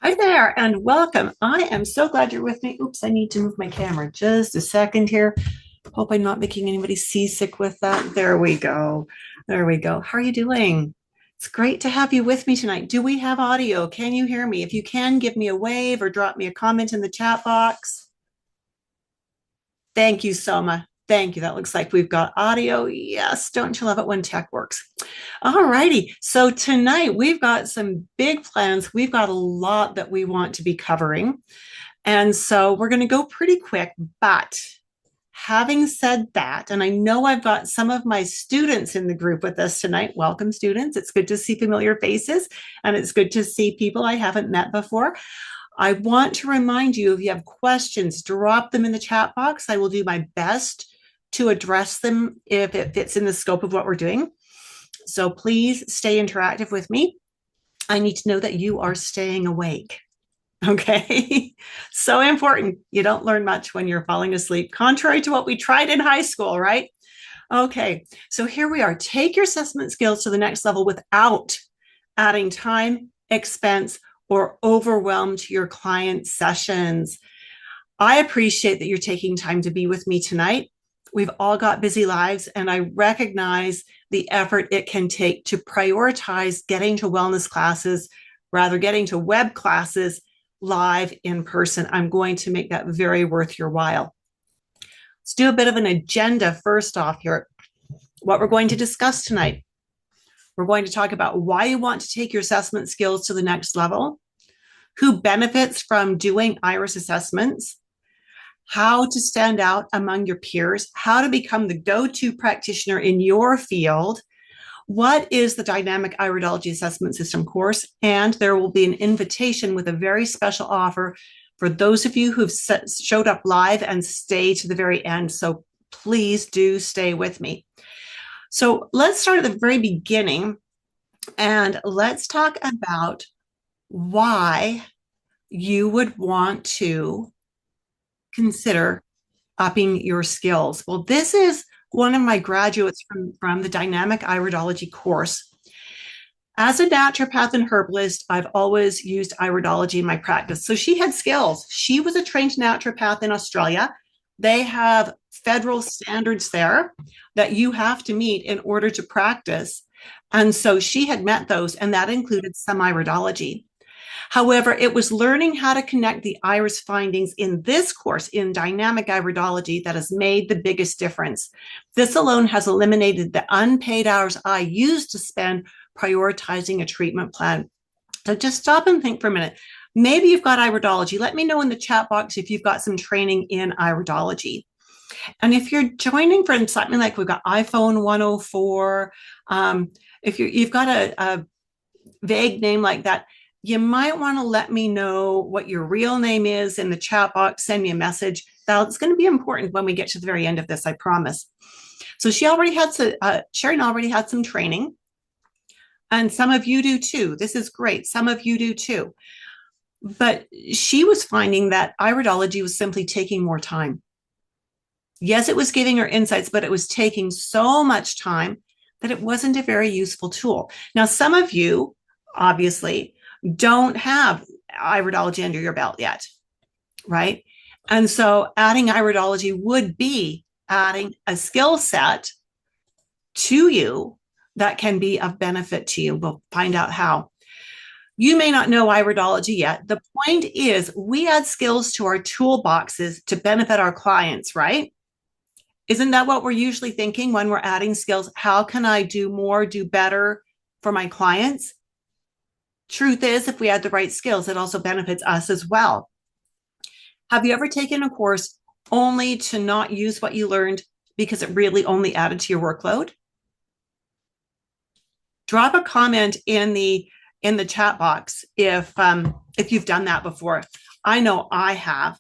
Hi there and welcome. I am so glad you're with me. Oops, I need to move my camera just a second here. Hope I'm not making anybody seasick with that. There we go. There we go. How are you doing? It's great to have you with me tonight. Do we have audio? Can you hear me? If you can, give me a wave or drop me a comment in the chat box. Thank you, Soma. Thank you. That looks like we've got audio. Yes, don't you love it when tech works? All righty. So tonight we've got some big plans. We've got a lot that we want to be covering. And so we're going to go pretty quick. But having said that, and I know I've got some of my students in the group with us tonight. Welcome, students. It's good to see familiar faces, and it's good to see people I haven't met before. I want to remind you, if you have questions, drop them in the chat box. I will do my best to address them if it fits in the scope of what we're doing. So please stay interactive with me. I need to know that you are staying awake. Okay. So important. You don't learn much when you're falling asleep, contrary to what we tried in high school, right? Okay. So here we are. Take your assessment skills to the next level without adding time, expense, or overwhelm to your client sessions. I appreciate that you're taking time to be with me tonight. We've all got busy lives, and I recognize the effort it can take to prioritize getting to wellness classes, rather getting to web classes live in person. I'm going to make that very worth your while. Let's do a bit of an agenda first off here. What we're going to discuss tonight. We're going to talk about why you want to take your assessment skills to the next level, who benefits from doing IRIS assessments, how to stand out among your peers, how to become the go-to practitioner in your field, what is the dynamic iridology assessment system course, and there will be an invitation with a very special offer for those of you who've showed up live and stay to the very end. So please do stay with me. So let's start at the very beginning and let's talk about why you would want to consider upping your skills. Well, this is one of my graduates from the dynamic iridology course. As a naturopath and herbalist, I've always used iridology in my practice. So she had skills. She was a trained naturopath in Australia. They have federal standards there that you have to meet in order to practice. And so she had met those, and that included some iridology. However, it was learning how to connect the iris findings in this course in dynamic iridology that has made the biggest difference. This alone has eliminated the unpaid hours I used to spend prioritizing a treatment plan. So just stop and think for a minute. Maybe you've got iridology. Let me know in the chat box if you've got some training in iridology. And if you're joining from something like we've got iPhone 104, if you've got a vague name like that, you might want to let me know what your real name is in the chat box. Send me a message. That's going to be important when we get to the very end of this, I promise. So Sharon already had some training, and some of you do too. This is great. Some of you do too. But she was finding that iridology was simply taking more time. Yes, it was giving her insights, but it was taking so much time that it wasn't a very useful tool. Now, some of you, obviously, don't have iridology under your belt yet, right? And so adding iridology would be adding a skill set to you that can be of benefit to you. We'll find out how. You may not know iridology yet. The point is we add skills to our toolboxes to benefit our clients, right? Isn't that what we're usually thinking when we're adding skills? How can I do more, do better for my clients? Truth is, if we add the right skills, it also benefits us as well. Have you ever taken a course only to not use what you learned because it really only added to your workload? Drop a comment in the chat box if you've done that before. I know I have.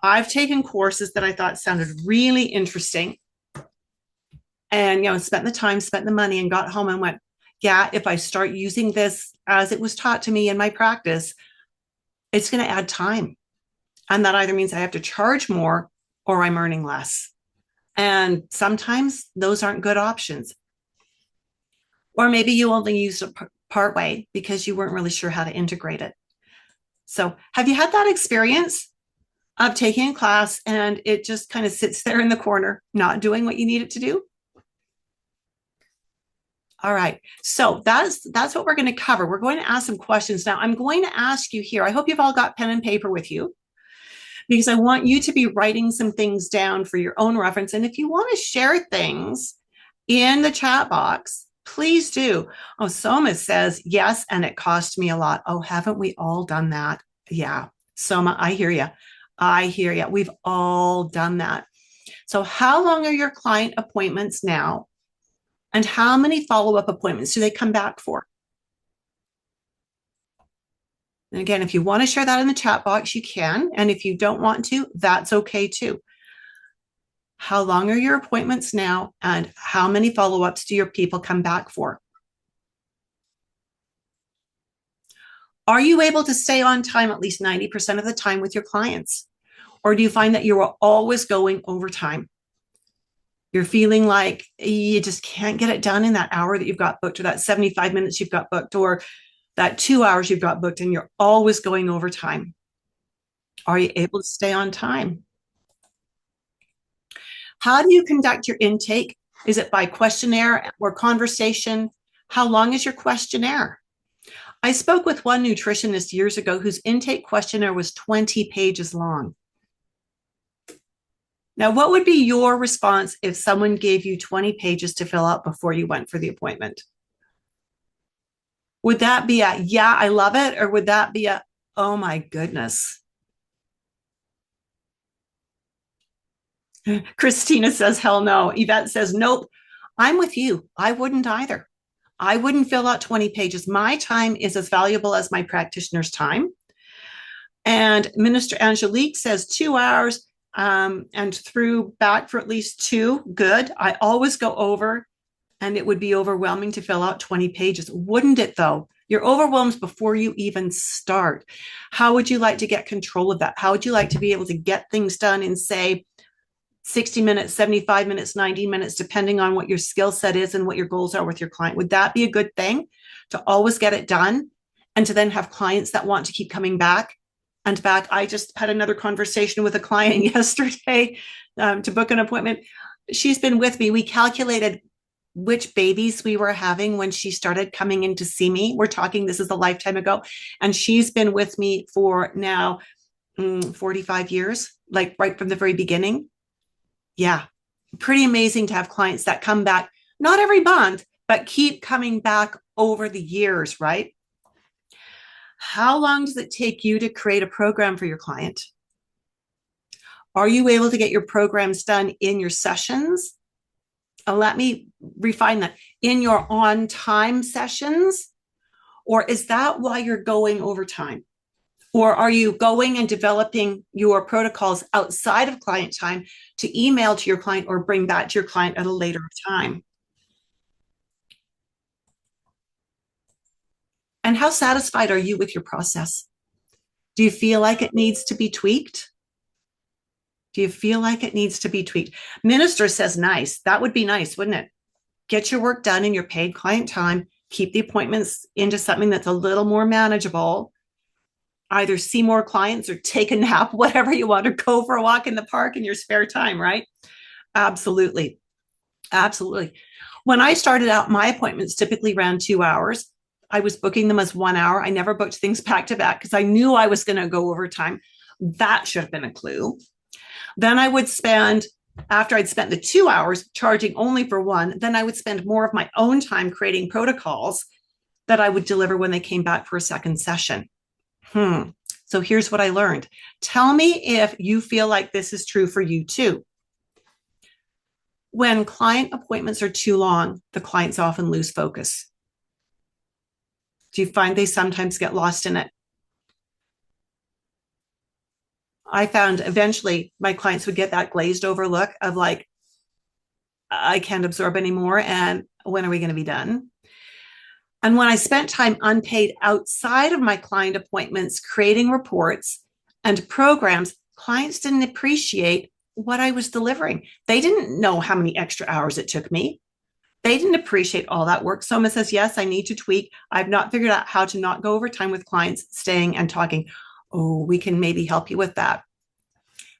I've taken courses that I thought sounded really interesting, and spent the time, spent the money, and got home and went, yeah, if I start using this as it was taught to me in my practice, it's going to add time. And that either means I have to charge more or I'm earning less. And sometimes those aren't good options. Or maybe you only use a partway because you weren't really sure how to integrate it. So, have you had that experience of taking a class and it just kind of sits there in the corner, not doing what you need it to do? All right. So that's what we're going to cover. We're going to ask some questions. Now, I'm going to ask you here. I hope you've all got pen and paper with you because I want you to be writing some things down for your own reference. And if you want to share things in the chat box, please do. Oh, Soma says, yes, and it cost me a lot. Oh, haven't we all done that? Yeah. Soma, I hear you. I hear you. We've all done that. So how long are your client appointments now? And how many follow-up appointments do they come back for? And again, if you want to share that in the chat box, you can. And if you don't want to, that's okay too. How long are your appointments now? And how many follow-ups do your people come back for? Are you able to stay on time at least 90% of the time with your clients? Or do you find that you are always going overtime? You're feeling like you just can't get it done in that hour that you've got booked, or that 75 minutes you've got booked, or that 2 hours you've got booked, and you're always going overtime. Are you able to stay on time? How do you conduct your intake? Is it by questionnaire or conversation? How long is your questionnaire? I spoke with one nutritionist years ago whose intake questionnaire was 20 pages long. Now, what would be your response if someone gave you 20 pages to fill out before you went for the appointment? Would that be a, yeah, I love it? Or would that be a, oh my goodness? Christina says, hell no. Yvette says, nope. I'm with you. I wouldn't either. I wouldn't fill out 20 pages. My time is as valuable as my practitioner's time. And Minister Angelique says 2 hours and through back for at least two. Good. I always go over, and it would be overwhelming to fill out 20 pages. Wouldn't it though? You're overwhelmed before you even start. How would you like to get control of that? How would you like to be able to get things done in, say, 60 minutes, 75 minutes, 90 minutes, depending on what your skill set is and what your goals are with your client? Would that be a good thing to always get it done and to then have clients that want to keep coming back and back? I just had another conversation with a client yesterday to book an appointment. She's been with me. We calculated which babies we were having when she started coming in to see me. We're talking, this is a lifetime ago. And she's been with me for now 45 years, like right from the very beginning. Yeah, pretty amazing to have clients that come back, not every month, but keep coming back over the years, right? How long does it take you to create a program for your client? Are you able to get your programs done in your sessions? Let me refine that. In your on-time sessions? Or is that why you're going overtime? Or are you going and developing your protocols outside of client time to email to your client or bring back to your client at a later time? And how satisfied are you with your process? Do you feel like it needs to be tweaked? Do you feel like it needs to be tweaked? Minister says, nice. That would be nice, wouldn't it? Get your work done in your paid client time. Keep the appointments into something that's a little more manageable. Either see more clients or take a nap, whatever you want, or go for a walk in the park in your spare time, right? Absolutely. Absolutely. When I started out, my appointments typically ran 2 hours. I was booking them as 1 hour. I never booked things back to back because I knew I was going to go over time. That should have been a clue. Then I would spend, after I'd spent the 2 hours charging only for one, then I would spend more of my own time creating protocols that I would deliver when they came back for a second session. So here's what I learned. Tell me if you feel like this is true for you too. When client appointments are too long, the clients often lose focus. Do you find they sometimes get lost in it? I found eventually my clients would get that glazed over look of like, I can't absorb anymore. And when are we going to be done? And when I spent time unpaid outside of my client appointments, creating reports and programs, clients didn't appreciate what I was delivering. They didn't know how many extra hours it took me. They didn't appreciate all that work. Soma says, yes, I need to tweak. I've not figured out how to not go over time with clients staying and talking. Oh, we can maybe help you with that.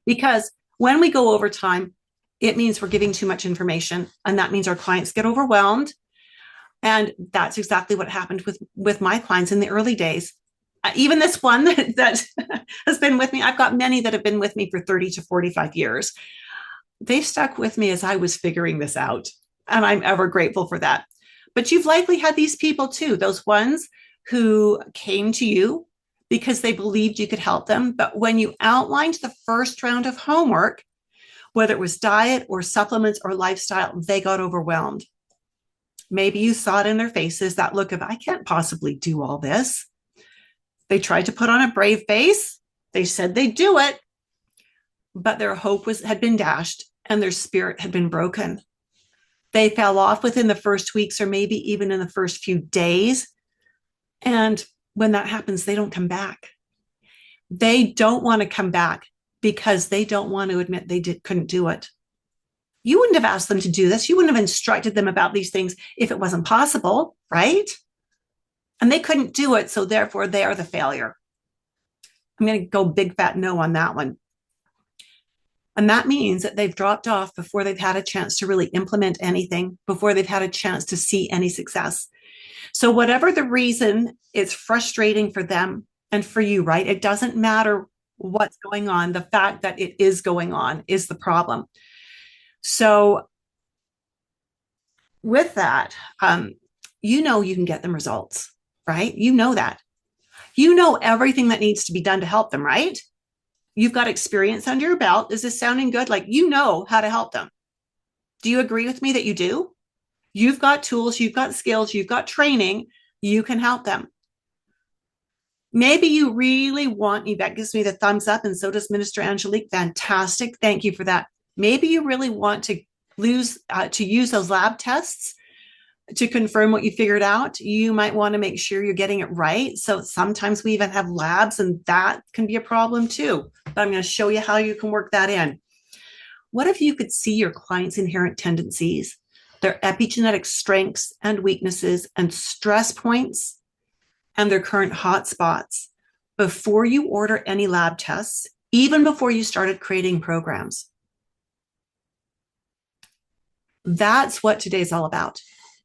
Because when we go over time, it means we're giving too much information, and that means our clients get overwhelmed. And that's exactly what happened with my clients in the early days. Even this one that has been with me, I've got many that have been with me for 30 to 45 years. They stuck with me as I was figuring this out. And I'm ever grateful for that. But you've likely had these people too, those ones who came to you because they believed you could help them. But when you outlined the first round of homework, whether it was diet or supplements or lifestyle, they got overwhelmed. Maybe you saw it in their faces, that look of, I can't possibly do all this. They tried to put on a brave face. They said they'd do it, but their hope had been dashed and their spirit had been broken. They fell off within the first weeks or maybe even in the first few days. And when that happens, they don't come back. They don't want to come back because they don't want to admit they couldn't do it. You wouldn't have asked them to do this. You wouldn't have instructed them about these things if it wasn't possible, right? And they couldn't do it, so therefore they are the failure. I'm going to go big fat no on that one. And that means that they've dropped off before they've had a chance to really implement anything, before they've had a chance to see any success. So whatever the reason, it's frustrating for them and for you, right? It doesn't matter what's going on. The fact that it is going on is the problem. So with that, you know you can get them results, right? You know that. You know everything that needs to be done to help them, right? You've got experience under your belt. Is this sounding good? Like, you know how to help them. Do you agree with me that you do? You've got tools, you've got skills, you've got training. You can help them. Maybe you really want, Yvette gives me the thumbs up, and so does Minister Angelique. Fantastic. Thank you for that. Maybe you really want to use those lab tests to confirm what you figured out. You might want to make sure you're getting it right. So sometimes we even have labs, and that can be a problem too. But I'm going to show you how you can work that in. What if you could see your clients' inherent tendencies, their epigenetic strengths and weaknesses and stress points, and their current hotspots before you order any lab tests, even before you started creating programs? That's what today's all about.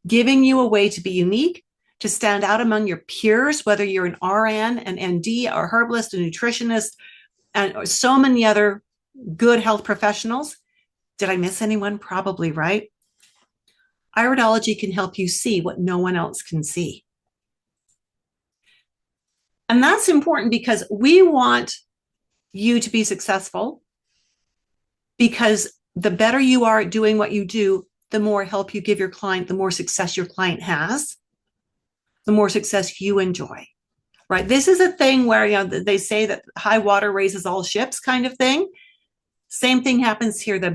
Giving you a way to be unique, to stand out among your peers, whether you're an RN, an ND, or herbalist, a nutritionist, and so many other good health professionals. Did I miss anyone? Probably, right? Iridology can help you see what no one else can see. And that's important because we want you to be successful, because the better you are at doing what you do, the more help you give your client, the more success your client has, the more success you enjoy, right? This is a thing where, you know, they say that high water raises all ships kind of thing. Same thing happens here. The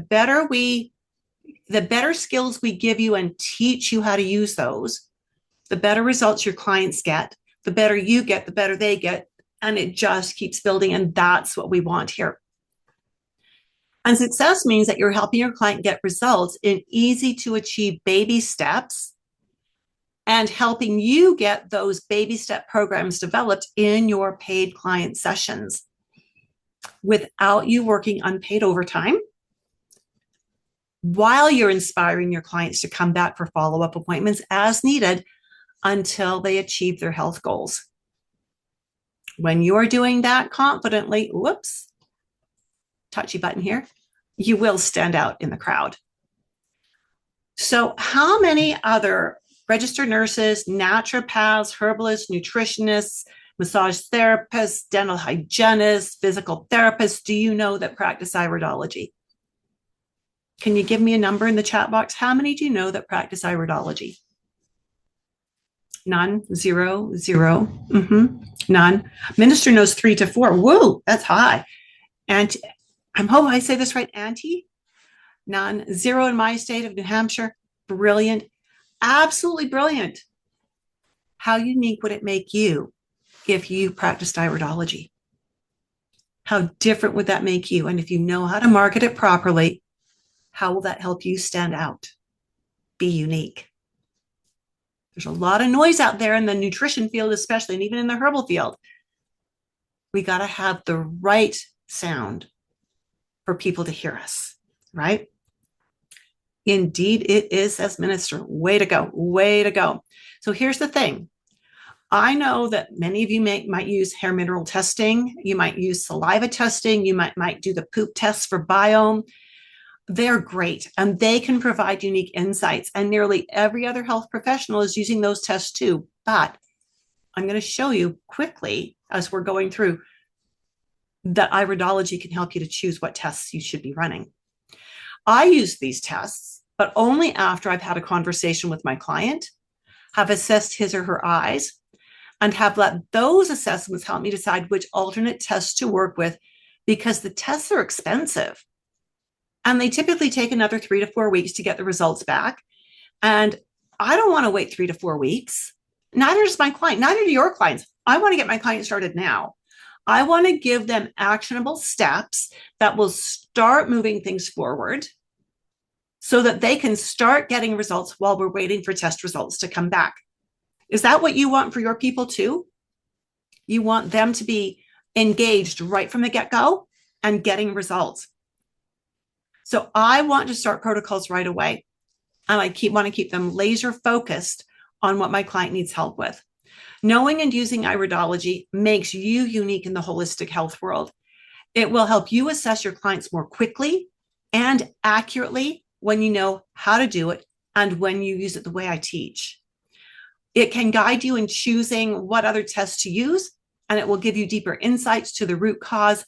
better skills we give you and teach you how to use those, the better results your clients get, the better you get, the better they get. And it just keeps building. And that's what we want here. And success means that you're helping your client get results in easy to achieve baby steps, and helping you get those baby step programs developed in your paid client sessions without you working unpaid overtime, while you're inspiring your clients to come back for follow-up appointments as needed until they achieve their health goals. When you're doing that confidently, whoops, touchy button here, you will stand out in the crowd. So how many other registered nurses, naturopaths, herbalists, nutritionists, massage therapists, dental hygienists, physical therapists do you know that practice iridology? Can you give me a number in the chat box? How many do you know that practice iridology? None, zero, zero, none. Minister knows 3 to 4. Whoa, that's high. And I'm hoping I say this right, Auntie? None, zero in my state of New Hampshire. Brilliant, absolutely brilliant. How unique would it make you if you practiced iridology? How different would that make you? And if you know how to market it properly, how will that help you stand out? Be unique. There's a lot of noise out there in the nutrition field, especially, and even in the herbal field. We got to have the right sound for people to hear us, right? Indeed, it is, says Minister. Way to go. Way to go. So here's the thing. I know that many of you might use hair mineral testing. You might use saliva testing. You might do the poop tests for biome. They're great and they can provide unique insights. And nearly every other health professional is using those tests too. But I'm going to show you quickly as we're going through that Iridology can help you to choose what tests you should be running. I use these tests, but only after I've had a conversation with my client, have assessed his or her eyes, and have let those assessments help me decide which alternate tests to work with, because the tests are expensive. And they typically take another 3 to 4 weeks to get the results back. And I don't want to wait 3 to 4 weeks. Neither does my client, neither do your clients. I want to get my client started now. I want to give them actionable steps that will start moving things forward so that they can start getting results while we're waiting for test results to come back. Is that what you want for your people too? You want them to be engaged right from the get-go and getting results. So I want to start protocols right away. And I want to keep them laser focused on what my client needs help with. Knowing and using Iridology makes you unique in the holistic health world. It will help you assess your clients more quickly and accurately when you know how to do it and when you use it the way I teach. It can guide you in choosing what other tests to use, and it will give you deeper insights to the root cause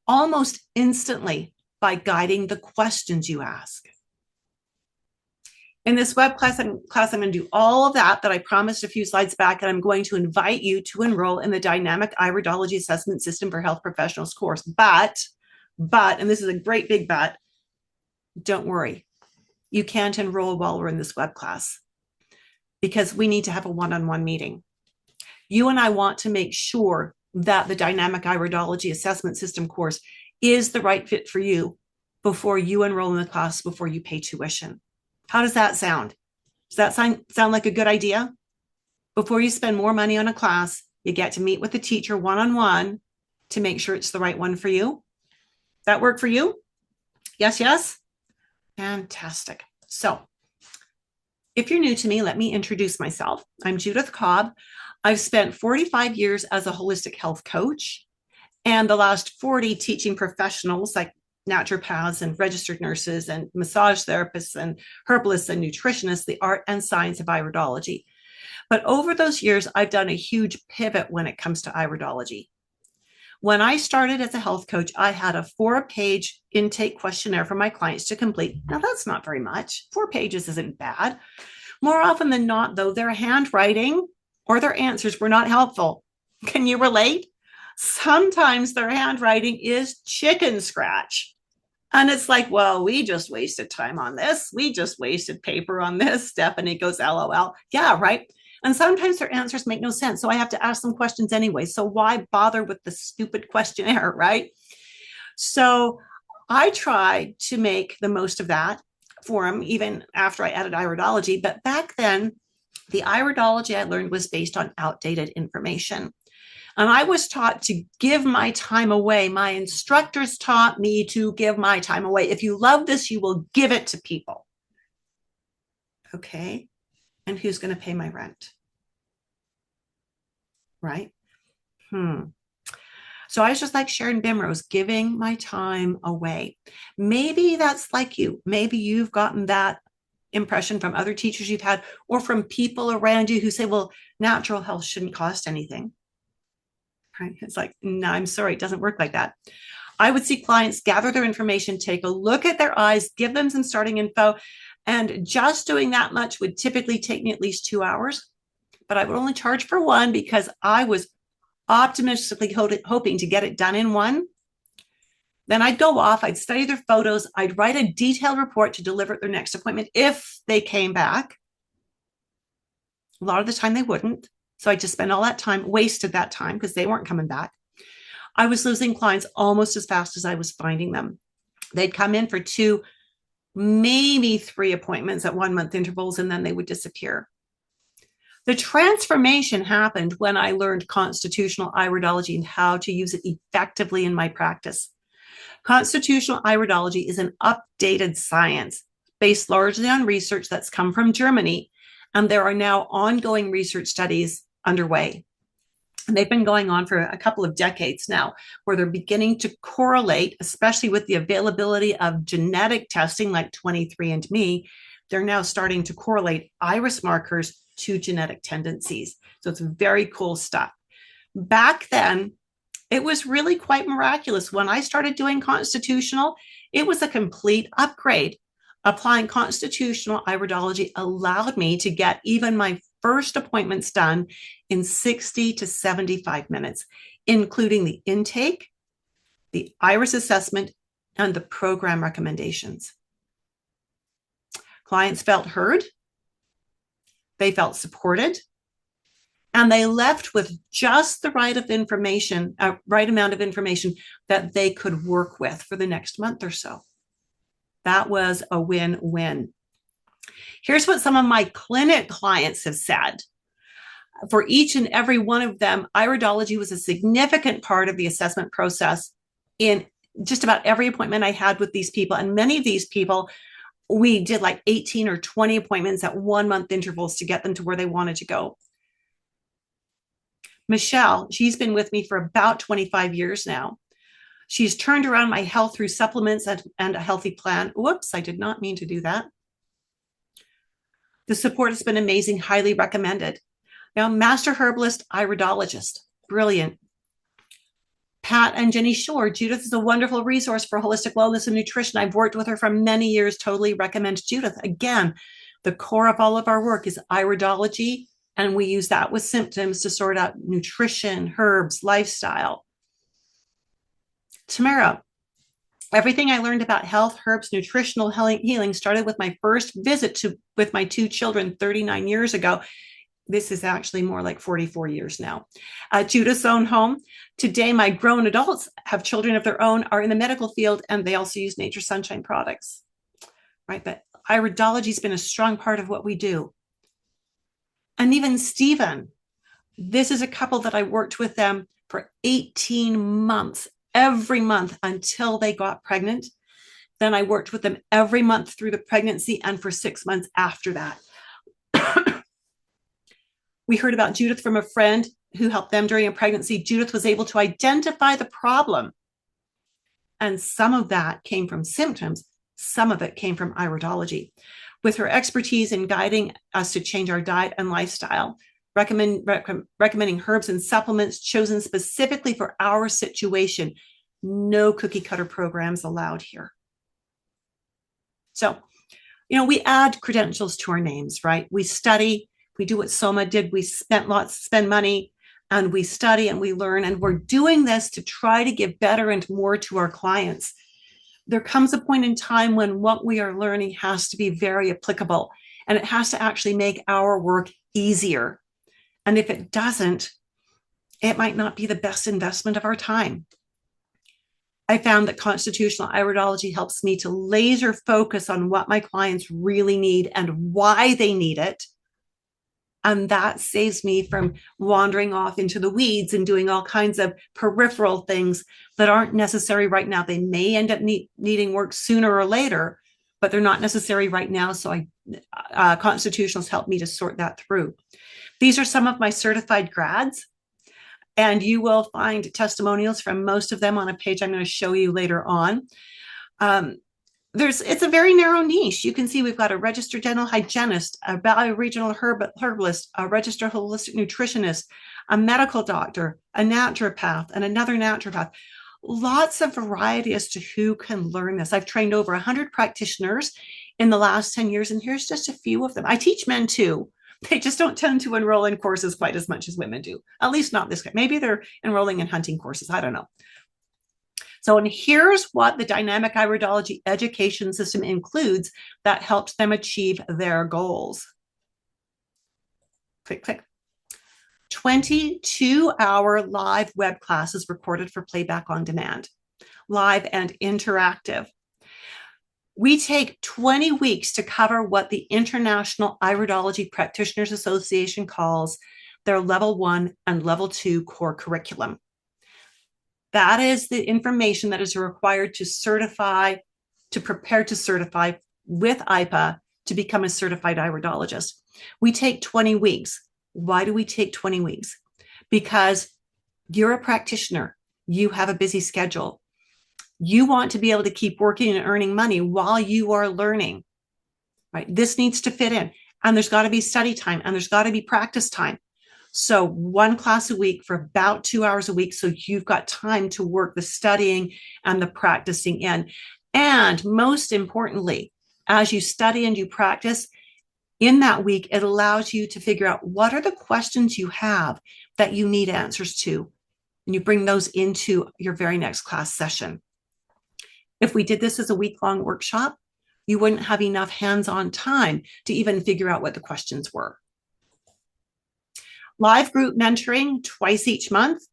almost instantly by guiding the questions you ask. In this web class, I'm going to do all of that I promised a few slides back, and I'm going to invite you to enroll in the Dynamic Iridology Assessment System for Health Professionals course. But, and this is a great big but, don't worry. You can't enroll while we're in this web class because we need to have a one-on-one meeting. You and I want to make sure that the Dynamic Iridology Assessment System course is the right fit for you before you enroll in the class, before you pay tuition. How does that sound? Does that sound like a good idea? Before you spend more money on a class, you get to meet with the teacher one-on-one to make sure it's the right one for you. That work for you? Yes, yes? Fantastic. So if you're new to me, let me introduce myself. I'm Judith Cobb. I've spent 45 years as a holistic health coach and the last 40 teaching professionals like naturopaths and registered nurses and massage therapists and herbalists and nutritionists, the art and science of iridology. But over those years, I've done a huge pivot when it comes to iridology. When I started as a health coach, I had a 4-page intake questionnaire for my clients to complete. Now, that's not very much. 4 pages isn't bad. More often than not, though, their handwriting or their answers were not helpful. Can you relate? Sometimes their handwriting is chicken scratch. And it's like, well, we just wasted time on this. We just wasted paper on this. Stephanie goes, LOL. Yeah, right. And sometimes their answers make no sense. So I have to ask them questions anyway. So why bother with the stupid questionnaire, right? So I tried to make the most of that for them, even after I added iridology. But back then, the iridology I learned was based on outdated information. And I was taught to give my time away. My instructors taught me to give my time away. If you love this, you will give it to people. Okay. And who's going to pay my rent? Right? So I was just like Sharon Bimrose, giving my time away. Maybe that's like you. Maybe you've gotten that impression from other teachers you've had or from people around you who say, well, natural health shouldn't cost anything. Right? It's like, no, I'm sorry, it doesn't work like that. I would see clients gather their information, take a look at their eyes, give them some starting info, and just doing that much would typically take me at least 2 hours. But I would only charge for one because I was optimistically hoping to get it done in one. Then I'd go off, I'd study their photos, I'd write a detailed report to deliver at their next appointment if they came back. A lot of the time they wouldn't. So I just spent all that time, wasted that time because they weren't coming back. I was losing clients almost as fast as I was finding them. They'd come in for 2, maybe 3 appointments at 1-month intervals, and then they would disappear. The transformation happened when I learned constitutional iridology and how to use it effectively in my practice. Constitutional iridology is an updated science based largely on research that's come from Germany, and there are now ongoing research studies underway. And they've been going on for a couple of decades now, where they're beginning to correlate, especially with the availability of genetic testing like 23andMe. They're now starting to correlate iris markers to genetic tendencies. So it's very cool stuff. Back then, it was really quite miraculous. When I started doing constitutional, it was a complete upgrade. Applying constitutional iridology allowed me to get even my first appointments done in 60 to 75 minutes, including the intake, the iris assessment, and the program recommendations. Clients felt heard, they felt supported, and they left with just the right amount of information that they could work with for the next month or so. That was a win-win. Here's what some of my clinic clients have said. For each and every one of them, iridology was a significant part of the assessment process in just about every appointment I had with these people. And many of these people, we did like 18 or 20 appointments at 1 month intervals to get them to where they wanted to go. Michelle, she's been with me for about 25 years now. She's turned around my health through supplements and a healthy plan. Whoops, I did not mean to do that. The support has been amazing, highly recommended. Now, master herbalist, iridologist, brilliant. Pat and Jenny Shore, Judith is a wonderful resource for holistic wellness and nutrition. I've worked with her for many years, totally recommend Judith. Again, the core of all of our work is iridology, and we use that with symptoms to sort out nutrition, herbs, lifestyle. Tamara, everything I learned about health, herbs, nutritional healing started with my first visit with my 2 children 39 years ago. This is actually more like 44 years now. Judith's own home. Today, my grown adults have children of their own, are in the medical field, and they also use Nature Sunshine products. Right? But iridology has been a strong part of what we do. And even Stephen, this is a couple that I worked with them for 18 months, every month until they got pregnant. Then I worked with them every month through the pregnancy and for 6 months after that. We heard about Judith from a friend who helped them during a pregnancy. Judith was able to identify the problem. And some of that came from symptoms. Some of it came from iridology. With her expertise in guiding us to change our diet and lifestyle, recommending herbs and supplements chosen specifically for our situation. No cookie cutter programs allowed here. So, we add credentials to our names, right? We study, we do what Soma did. We spend money, and we study and we learn, and we're doing this to try to give better and more to our clients. There comes a point in time when what we are learning has to be very applicable, and it has to actually make our work easier. And if it doesn't, it might not be the best investment of our time. I found that constitutional iridology helps me to laser focus on what my clients really need and why they need it. And that saves me from wandering off into the weeds and doing all kinds of peripheral things that aren't necessary right now. They may end up needing work sooner or later, but they're not necessary right now. So constitutionals help me to sort that through. These are some of my certified grads, and you will find testimonials from most of them on a page I'm going to show you later on. It's a very narrow niche. You can see we've got a registered dental hygienist, a bioregional herbalist, a registered holistic nutritionist, a medical doctor, a naturopath, and another naturopath. Lots of variety as to who can learn this. I've trained over 100 practitioners in the last 10 years, and here's just a few of them. I teach men too. They just don't tend to enroll in courses quite as much as women do, at least not this way. Maybe they're enrolling in hunting courses. I don't know. So, and here's what the dynamic iridology education system includes that helps them achieve their goals. Click. 22-hour live web classes recorded for playback on demand, live and interactive. We take 20 weeks to cover what the International Iridology Practitioners Association calls their level 1 and level 2 core curriculum. That is the information that is required to certify, to prepare to certify with IPA to become a certified iridologist. We take 20 weeks. Why do we take 20 weeks? Because you're a practitioner. You have a busy schedule. You want to be able to keep working and earning money while you are learning, right? This needs to fit in. And there's got to be study time and there's got to be practice time. So one class a week for about 2 hours a week. So you've got time to work the studying and the practicing in. And most importantly, as you study and you practice in that week, it allows you to figure out what are the questions you have that you need answers to. And you bring those into your very next class session. If we did this as a week-long workshop, you wouldn't have enough hands-on time to even figure out what the questions were. Live group mentoring twice each month,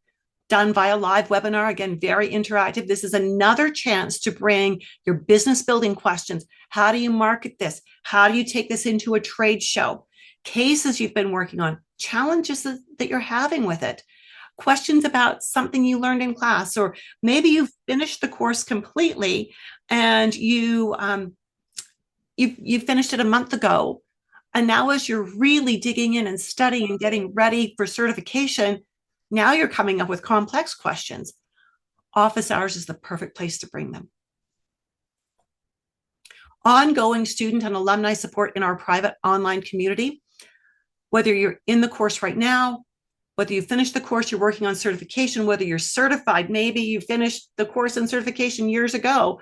done via live webinar. Again, very interactive. This is another chance to bring your business building questions. How do you market this? How do you take this into a trade show? Cases you've been working on, challenges that you're having with it, questions about something you learned in class, or maybe you've finished the course completely and you finished it a month ago. And now as you're really digging in and studying and getting ready for certification, now you're coming up with complex questions. Office hours is the perfect place to bring them. Ongoing student and alumni support in our private online community. Whether you're in the course right now, whether you finished the course, you're working on certification, whether you're certified, maybe you finished the course and certification years ago,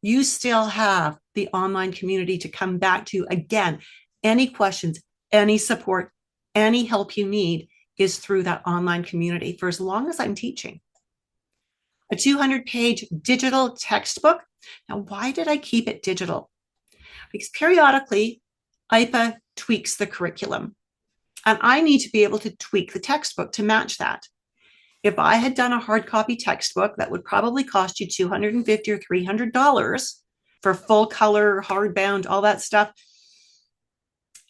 you still have the online community to come back to. Again, any questions, any support, any help you need is through that online community for as long as I'm teaching. A 200-page digital textbook. Now, why did I keep it digital? Because periodically, IPA tweaks the curriculum. And I need to be able to tweak the textbook to match that. If I had done a hard copy textbook, that would probably cost you $250 or $300 for full color, hardbound, all that stuff.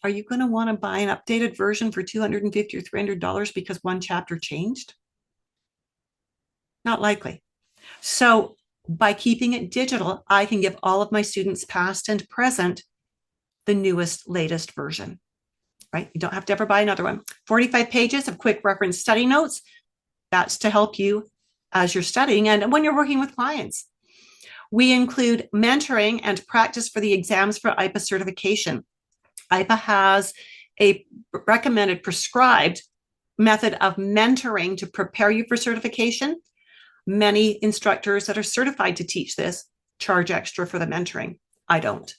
Are you going to want to buy an updated version for $250 or $300 because one chapter changed? Not likely. So by keeping it digital, I can give all of my students, past and present, the newest, latest version. Right? You don't have to ever buy another one. 45 pages of quick reference study notes. That's to help you as you're studying and when you're working with clients. We include mentoring and practice for the exams for IPA certification. IPA has a recommended prescribed method of mentoring to prepare you for certification. Many instructors that are certified to teach this charge extra for the mentoring. I don't.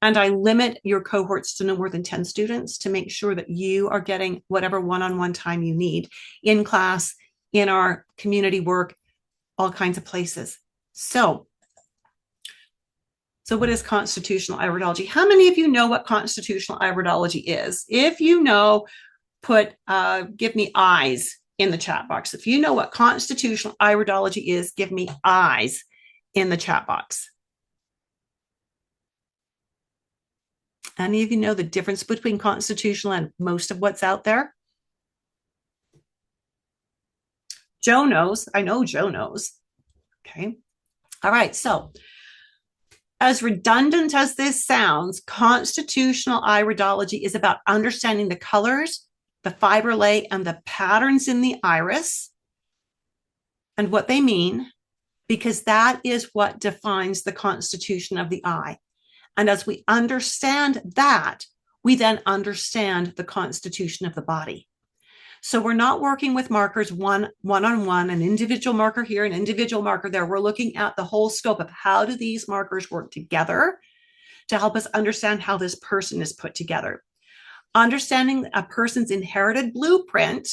And I limit your cohorts to no more than 10 students to make sure that you are getting whatever one-on-one time you need in class, in our community work, all kinds of places. So what is constitutional iridology? How many of you know what constitutional iridology is? If you know, give me eyes in the chat box. If you know what constitutional iridology is, give me eyes in the chat box. Any of you know the difference between constitutional and most of what's out there? Joe knows. I know Joe knows. Okay. All right. So as redundant as this sounds, constitutional iridology is about understanding the colors, the fiber lay, and the patterns in the iris and what they mean, because that is what defines the constitution of the eye. And as we understand that, we then understand the constitution of the body. So we're not working with markers one-on-one, an individual marker here, an individual marker there. We're looking at the whole scope of how do these markers work together to help us understand how this person is put together. Understanding a person's inherited blueprint,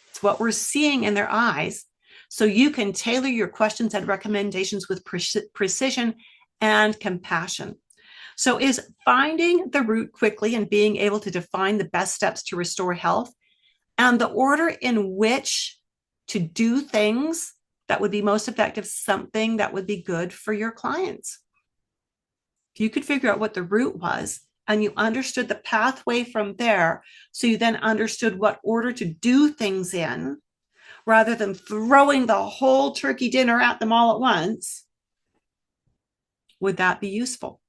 it's what we're seeing in their eyes, so you can tailor your questions and recommendations with precision and compassion. So is finding the root quickly and being able to define the best steps to restore health and the order in which to do things that would be most effective, something that would be good for your clients. If you could figure out what the root was and you understood the pathway from there, so you then understood what order to do things in rather than throwing the whole turkey dinner at them all at once, would that be useful?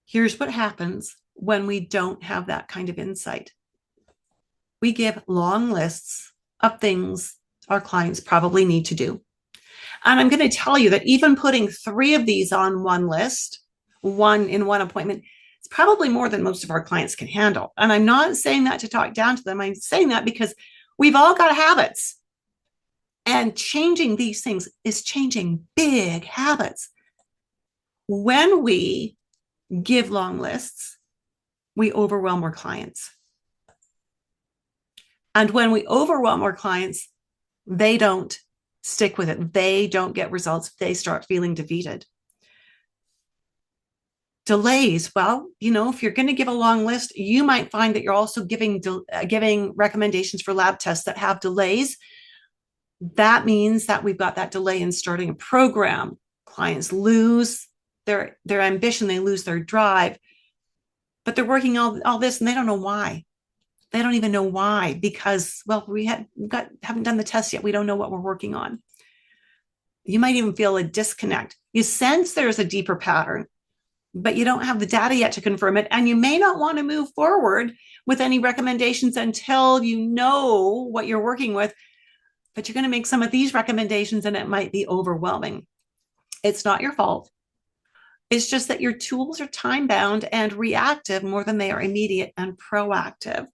Here's what happens when we don't have that kind of insight. We give long lists of things our clients probably need to do. And I'm going to tell you that even putting 3 of these on one list, one in one appointment, it's probably more than most of our clients can handle. And I'm not saying that to talk down to them. I'm saying that because we've all got habits. And changing these things is changing big habits. When we give long lists, we overwhelm our clients. And when we overwhelm our clients, they don't stick with it. They don't get results. They start feeling defeated. Delays. Well, if you're going to give a long list, you might find that you're also giving recommendations for lab tests that have delays. That means that we've got that delay in starting a program. Clients lose their ambition. They lose their drive, but they're working all this and they don't know why. They don't even know why, because, well, we haven't done the test yet. We don't know what we're working on. You might even feel a disconnect. You sense there's a deeper pattern, but you don't have the data yet to confirm it. And you may not want to move forward with any recommendations until you know what you're working with. But you're going to make some of these recommendations and it might be overwhelming. It's not your fault. It's just that your tools are time bound and reactive more than they are immediate and proactive.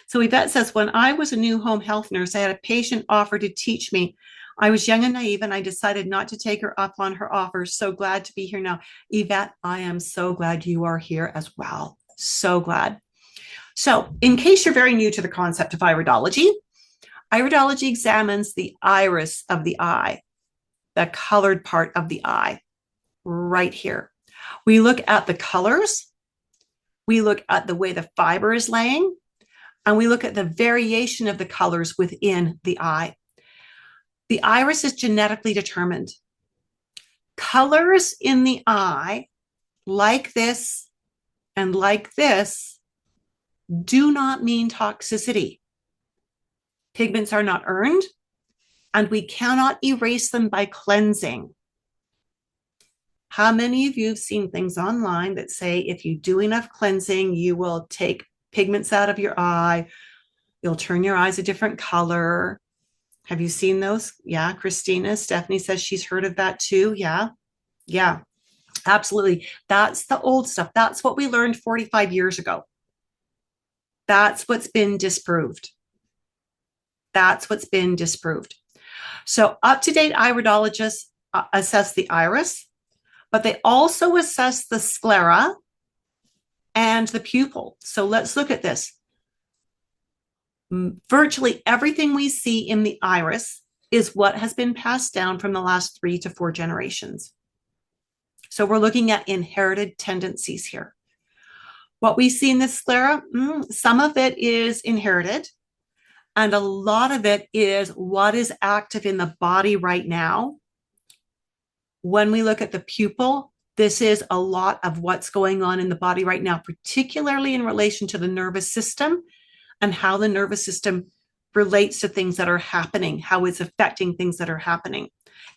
So Yvette says, when I was a new home health nurse, I had a patient offer to teach me. I was young and naive, and I decided not to take her up on her offer. So glad to be here now. Yvette, I am so glad you are here as well. So glad. So in case you're very new to the concept of iridology, iridology examines the iris of the eye, the colored part of the eye, right here. We look at the colors. We look at the way the fiber is laying. And we look at the variation of the colors within the eye. The iris is genetically determined. Colors in the eye, like this and like this, do not mean toxicity. Pigments are not earned, and we cannot erase them by cleansing. How many of you have seen things online that say if you do enough cleansing, you will take pigments out of your eye, you'll turn your eyes a different color? Have you seen those? Yeah, Christina, Stephanie says she's heard of that too. Yeah, absolutely. That's the old stuff. That's what we learned 45 years ago. That's what's been disproved. That's what's been disproved. So up-to-date iridologists assess the iris, but they also assess the sclera and the pupil. So let's look at this. Virtually everything we see in the iris is what has been passed down from the last 3 to 4 generations. So we're looking at inherited tendencies here. What we see in the sclera, some of it is inherited, and a lot of it is what is active in the body right now. When we look at the pupil, this is a lot of what's going on in the body right now, particularly in relation to the nervous system and how the nervous system relates to things that are happening, how it's affecting things that are happening.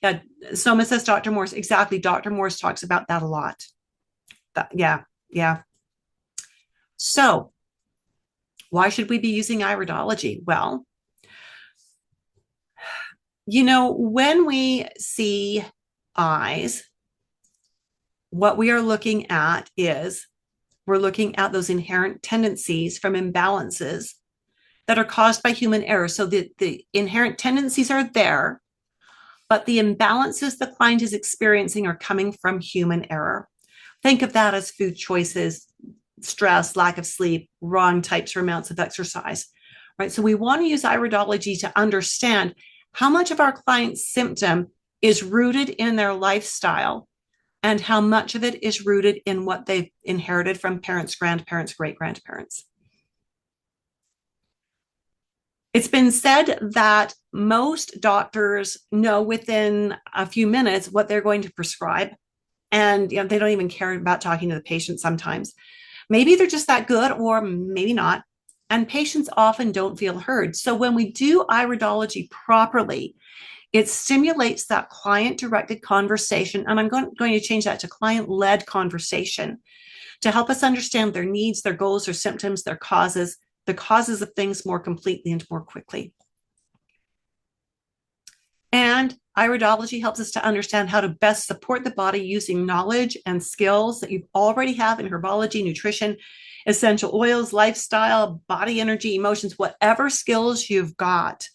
Yeah, Soma says Dr. Morse. Exactly. Dr. Morse talks about that a lot. Yeah. So why should we be using iridology? Well, when we see eyes, what we are looking at is we're looking at those inherent tendencies from imbalances that are caused by human error. So the inherent tendencies are there, but the imbalances the client is experiencing are coming from human error. Think of that as food choices, stress, lack of sleep, wrong types or amounts of exercise, right? So we want to use iridology to understand how much of our client's symptom is rooted in their lifestyle and how much of it is rooted in what they've inherited from parents, grandparents, great-grandparents. It's been said that most doctors know within a few minutes what they're going to prescribe, And they don't even care about talking to the patient sometimes. Maybe they're just that good, or maybe not. And patients often don't feel heard. So when we do iridology properly, it stimulates that client directed conversation. And I'm going to change that to client led conversation to help us understand their needs, their goals, their symptoms, their causes, the causes of things more completely and more quickly. And iridology helps us to understand how to best support the body using knowledge and skills that you already have in herbology, nutrition, essential oils, lifestyle, body energy, emotions, whatever skills you've got.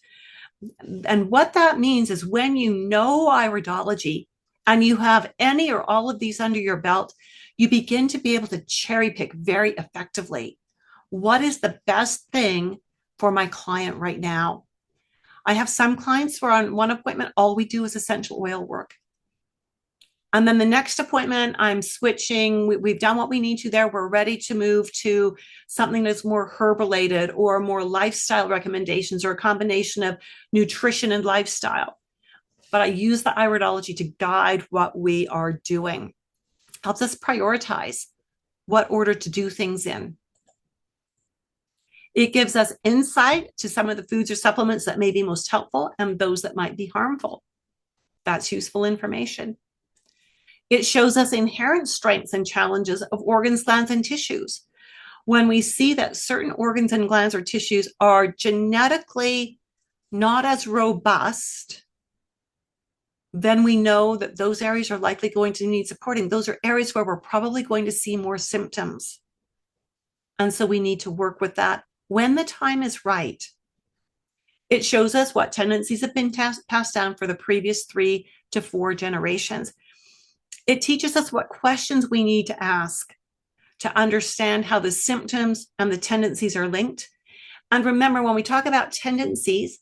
And what that means is when you know iridology and you have any or all of these under your belt, you begin to be able to cherry pick very effectively. What is the best thing for my client right now? I have some clients where on one appointment, all we do is essential oil work. And then the next appointment, I'm switching. We've done what we need to there. We're ready to move to something that's more herb related or more lifestyle recommendations or a combination of nutrition and lifestyle. But I use the iridology to guide what we are doing. Helps us prioritize what order to do things in. It gives us insight to some of the foods or supplements that may be most helpful and those that might be harmful. That's useful information. It shows us inherent strengths and challenges of organs, glands, and tissues. When we see that certain organs and glands or tissues are genetically not as robust, then we know that those areas are likely going to need supporting. Those are areas where we're probably going to see more symptoms. And so we need to work with that when the time is right. It shows us what tendencies have been passed down for the previous 3 to 4 generations. It teaches us what questions we need to ask to understand how the symptoms and the tendencies are linked. And remember, when we talk about tendencies,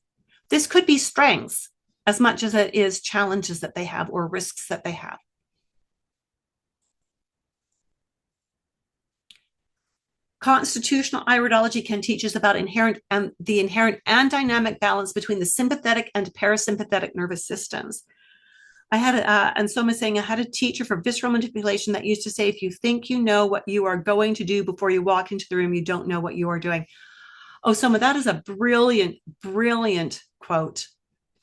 this could be strengths as much as it is challenges that they have or risks that they have. Constitutional iridology can teach us about the inherent and dynamic balance between the sympathetic and parasympathetic nervous systems. And someone saying, I had a teacher for visceral manipulation that used to say, if you think you know what you are going to do before you walk into the room, you don't know what you are doing. Oh, Soma, that is a brilliant, brilliant quote.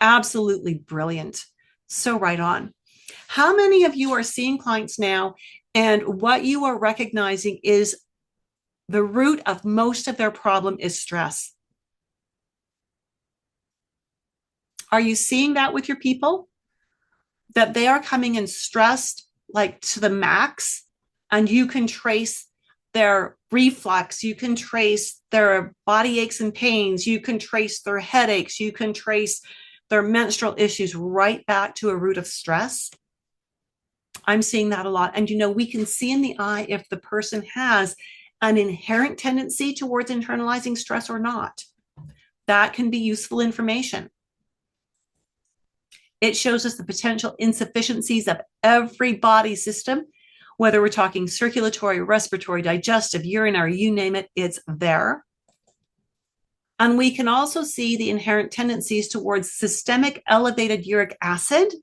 Absolutely brilliant. So right on. How many of you are seeing clients now and what you are recognizing is the root of most of their problem is stress? Are you seeing that with your people? That they are coming in stressed, like to the max, and you can trace their reflux, you can trace their body aches and pains, you can trace their headaches, you can trace their menstrual issues right back to a root of stress. I'm seeing that a lot. And we can see in the eye if the person has an inherent tendency towards internalizing stress or not. That can be useful information. It shows us the potential insufficiencies of every body system, whether we're talking circulatory, respiratory, digestive, urinary, you name it, it's there. And we can also see the inherent tendencies towards systemic elevated uric acid,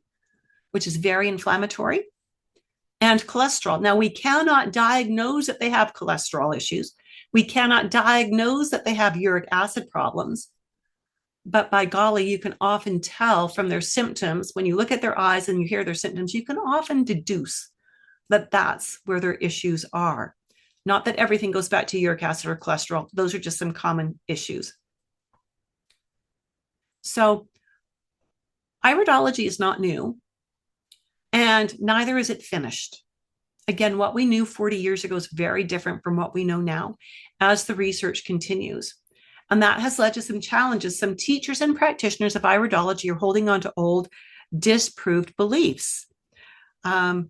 which is very inflammatory, and cholesterol. Now, we cannot diagnose that they have cholesterol issues. We cannot diagnose that they have uric acid problems. But by golly, you can often tell from their symptoms, when you look at their eyes and you hear their symptoms, you can often deduce that that's where their issues are. Not that everything goes back to uric acid or cholesterol. Those are just some common issues. So iridology is not new, and neither is it finished. Again, what we knew 40 years ago is very different from what we know now as the research continues. And that has led to some challenges. Some teachers and practitioners of iridology are holding on to old, disproved beliefs. And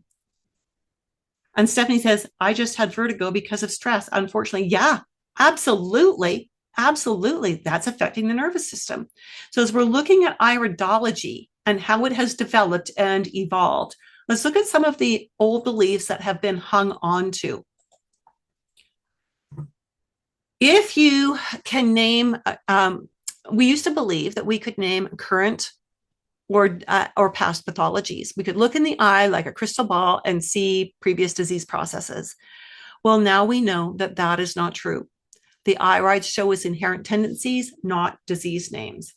Stephanie says, I just had vertigo because of stress. Unfortunately, yeah, absolutely. Absolutely. That's affecting the nervous system. So as we're looking at iridology and how it has developed and evolved, let's look at some of the old beliefs that have been hung on to. If you can name, we used to believe that we could name current or past pathologies. We could look in the eye like a crystal ball and see previous disease processes. Well, now we know that that is not true. The irides show us inherent tendencies, not disease names.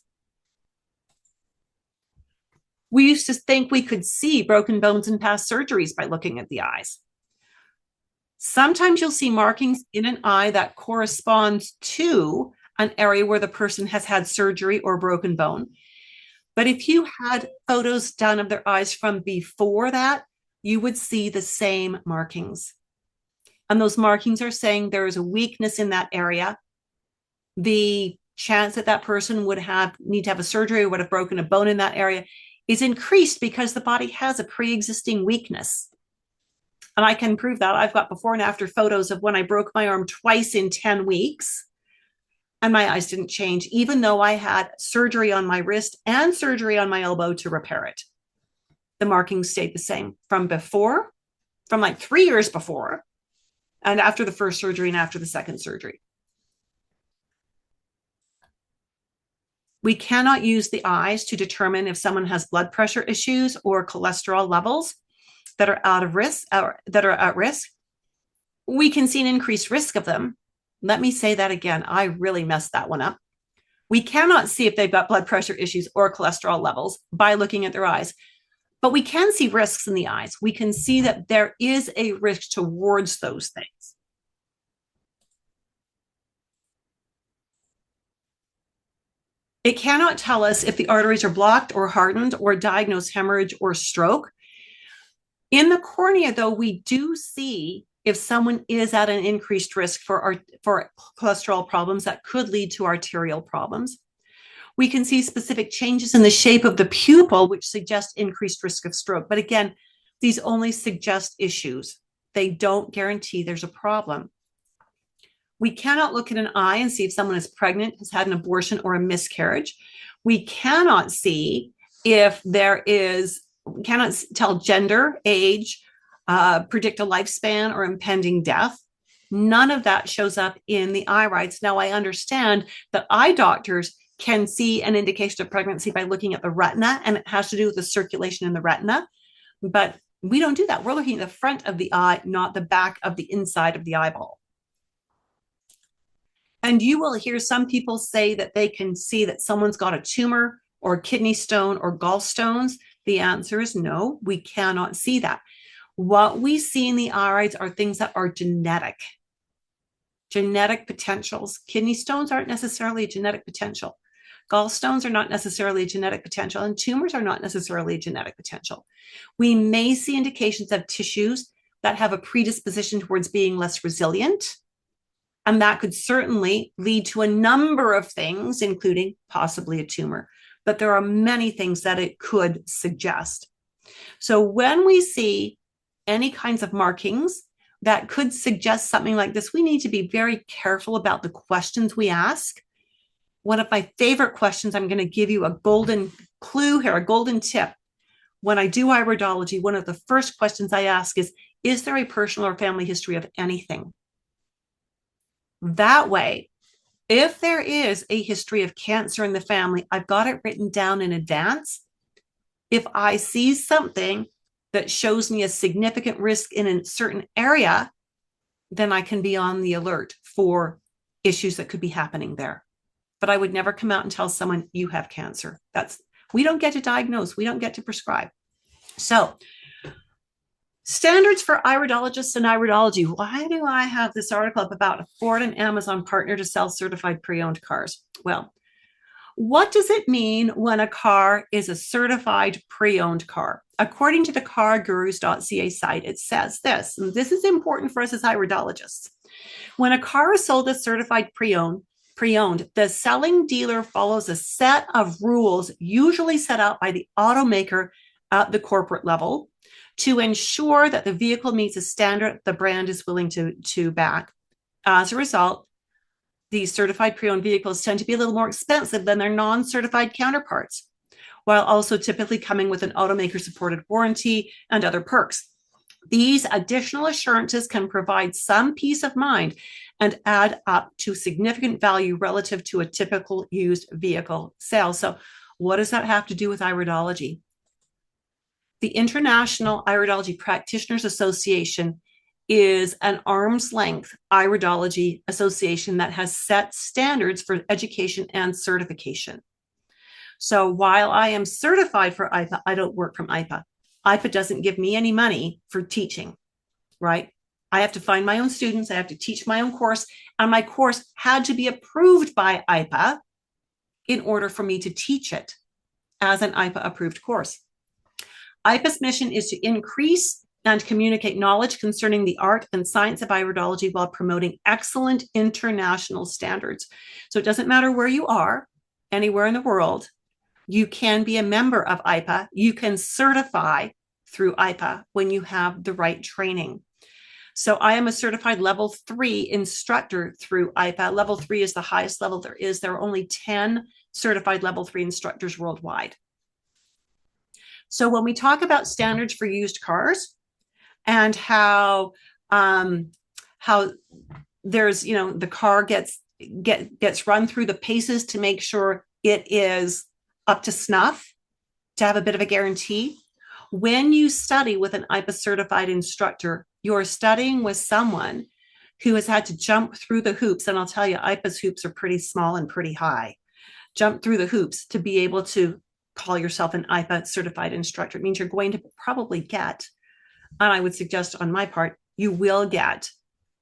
We used to think we could see broken bones in past surgeries by looking at the eyes. Sometimes you'll see markings in an eye that corresponds to an area where the person has had surgery or broken bone. But if you had photos done of their eyes from before that, you would see the same markings. And those markings are saying there is a weakness in that area. The chance that that person would need to have a surgery or would have broken a bone in that area is increased because the body has a pre-existing weakness. And I can prove that. I've got before and after photos of when I broke my arm twice in 10 weeks and my eyes didn't change, even though I had surgery on my wrist and surgery on my elbow to repair it. The markings stayed the same from before, from like 3 years before, and after the first surgery and after the second surgery. We cannot use the eyes to determine if someone has blood pressure issues or cholesterol levels that are out of risk or that are at risk. We can see an increased risk of them. Let me say that again. I really messed that one up. We cannot see if they've got blood pressure issues or cholesterol levels by looking at their eyes, but we can see risks in the eyes. We can see that there is a risk towards those things. It cannot tell us if the arteries are blocked or hardened or diagnose hemorrhage or stroke. In the cornea, though, we do see if someone is at an increased risk for cholesterol problems that could lead to arterial problems. We can see specific changes in the shape of the pupil, which suggest increased risk of stroke. But again, these only suggest issues. They don't guarantee there's a problem. We cannot look at an eye and see if someone is pregnant, has had an abortion, or a miscarriage. We cannot see if we cannot tell gender, age, predict a lifespan, or impending death. None of that shows up in the irides. Now, I understand that eye doctors can see an indication of pregnancy by looking at the retina, and it has to do with the circulation in the retina. But we don't do that. We're looking at the front of the eye, not the back of the inside of the eyeball. And you will hear some people say that they can see that someone's got a tumor or kidney stone or gallstones. The answer is no, we cannot see that. What we see in the irides are things that are genetic potentials. Kidney stones aren't necessarily a genetic potential. Gallstones are not necessarily a genetic potential, and tumors are not necessarily a genetic potential. We may see indications of tissues that have a predisposition towards being less resilient. And that could certainly lead to a number of things, including possibly a tumor. But there are many things that it could suggest. So when we see any kinds of markings that could suggest something like this, we need to be very careful about the questions we ask. One of my favorite questions, I'm going to give you a golden clue here, a golden tip. When I do iridology, one of the first questions I ask is there a personal or family history of anything? That way, if there is a history of cancer in the family, I've got it written down in advance. If I see something that shows me a significant risk in a certain area, then I can be on the alert for issues that could be happening there. But I would never come out and tell someone you have cancer. We don't get to diagnose. We don't get to prescribe. So standards for iridologists and iridology. Why do I have this article up about a Ford and Amazon partner to sell certified pre-owned cars? Well, what does it mean when a car is a certified pre-owned car? According to the cargurus.ca site, it says this, and this is important for us as iridologists. When a car is sold as certified pre-owned, the selling dealer follows a set of rules usually set out by the automaker at the corporate level to ensure that the vehicle meets a standard the brand is willing to back. As a result, these certified pre-owned vehicles tend to be a little more expensive than their non-certified counterparts, while also typically coming with an automaker-supported warranty and other perks. These additional assurances can provide some peace of mind and add up to significant value relative to a typical used vehicle sale. So What does that have to do with iridology? The International Iridology Practitioners Association is an arm's length iridology association that has set standards for education and certification. So while I am certified for IPA, I don't work from IPA. IPA doesn't give me any money for teaching, right? I have to find my own students. I have to teach my own course. And my course had to be approved by IPA in order for me to teach it as an IPA approved course. IPA's mission is to increase and communicate knowledge concerning the art and science of iridology while promoting excellent international standards. So it doesn't matter where you are, anywhere in the world, you can be a member of IPA. You can certify through IPA when you have the right training. So I am a certified level 3 instructor through IPA. Level 3 is the highest level there is. There are only 10 certified level 3 instructors worldwide. So when we talk about standards for used cars and how there's, the car gets run through the paces to make sure it is up to snuff, to have a bit of a guarantee. When you study with an IPA certified instructor, you're studying with someone who has had to jump through the hoops. And I'll tell you, IPA's hoops are pretty small and pretty high. Jump through the hoops to be able to call yourself an IPA certified instructor. It means you're going to probably get, and I would suggest on my part, you will get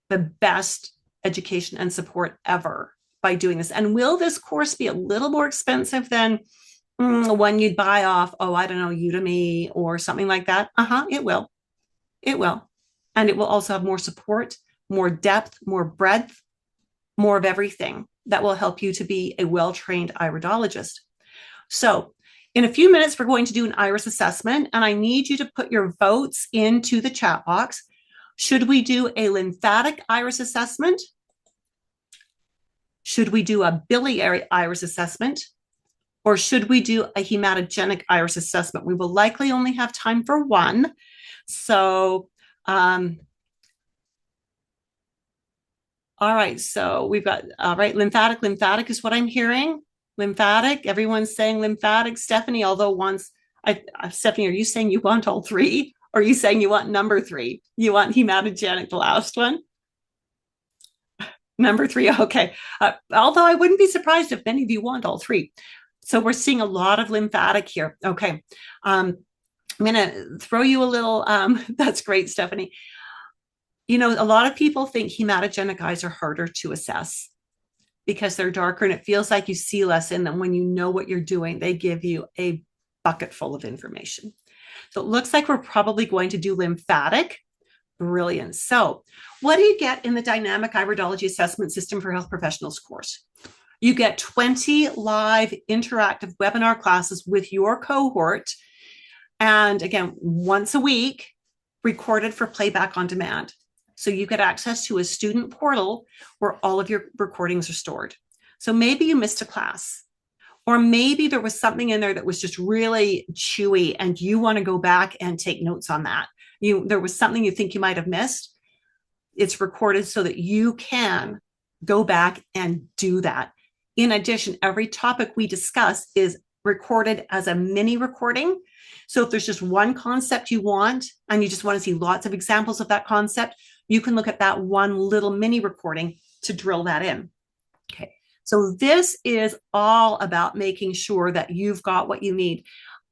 the best education and support ever by doing this. And will this course be a little more expensive than one you'd buy off, I don't know, Udemy or something like that? It will. It will. And it will also have more support, more depth, more breadth, more of everything that will help you to be a well-trained iridologist. So in a few minutes, we're going to do an iris assessment, and I need you to put your votes into the chat box. Should we do a lymphatic iris assessment? Should we do a biliary iris assessment? Or should we do a hematogenic iris assessment? We will likely only have time for one. So, all right, so we've got, lymphatic is what I'm hearing. Lymphatic, everyone's saying lymphatic. Stephanie, although Stephanie, are you saying you want all three? Or are you saying you want number 3? You want hematogenic, the last one? Number 3, okay. Although I wouldn't be surprised if many of you want all 3. So we're seeing a lot of lymphatic here. Okay. I'm going to throw you a little, that's great, Stephanie. A lot of people think hematogenic eyes are harder to assess because they're darker and it feels like you see less in them. When you know what you're doing, they give you a bucket full of information. So it looks like we're probably going to do lymphatic. Brilliant. So what do you get in the Dynamic Iridology Assessment System for Health Professionals course? You get 20 live interactive webinar classes with your cohort. And again, once a week, recorded for playback on demand. So you get access to a student portal where all of your recordings are stored. So maybe you missed a class, or maybe there was something in there that was just really chewy and you want to go back and take notes on that. There was something you think you might have missed. It's recorded so that you can go back and do that. In addition, every topic we discuss is recorded as a mini recording. So if there's just one concept you want and you just want to see lots of examples of that concept, you can look at that one little mini recording to drill that in. Okay, so this is all about making sure that you've got what you need.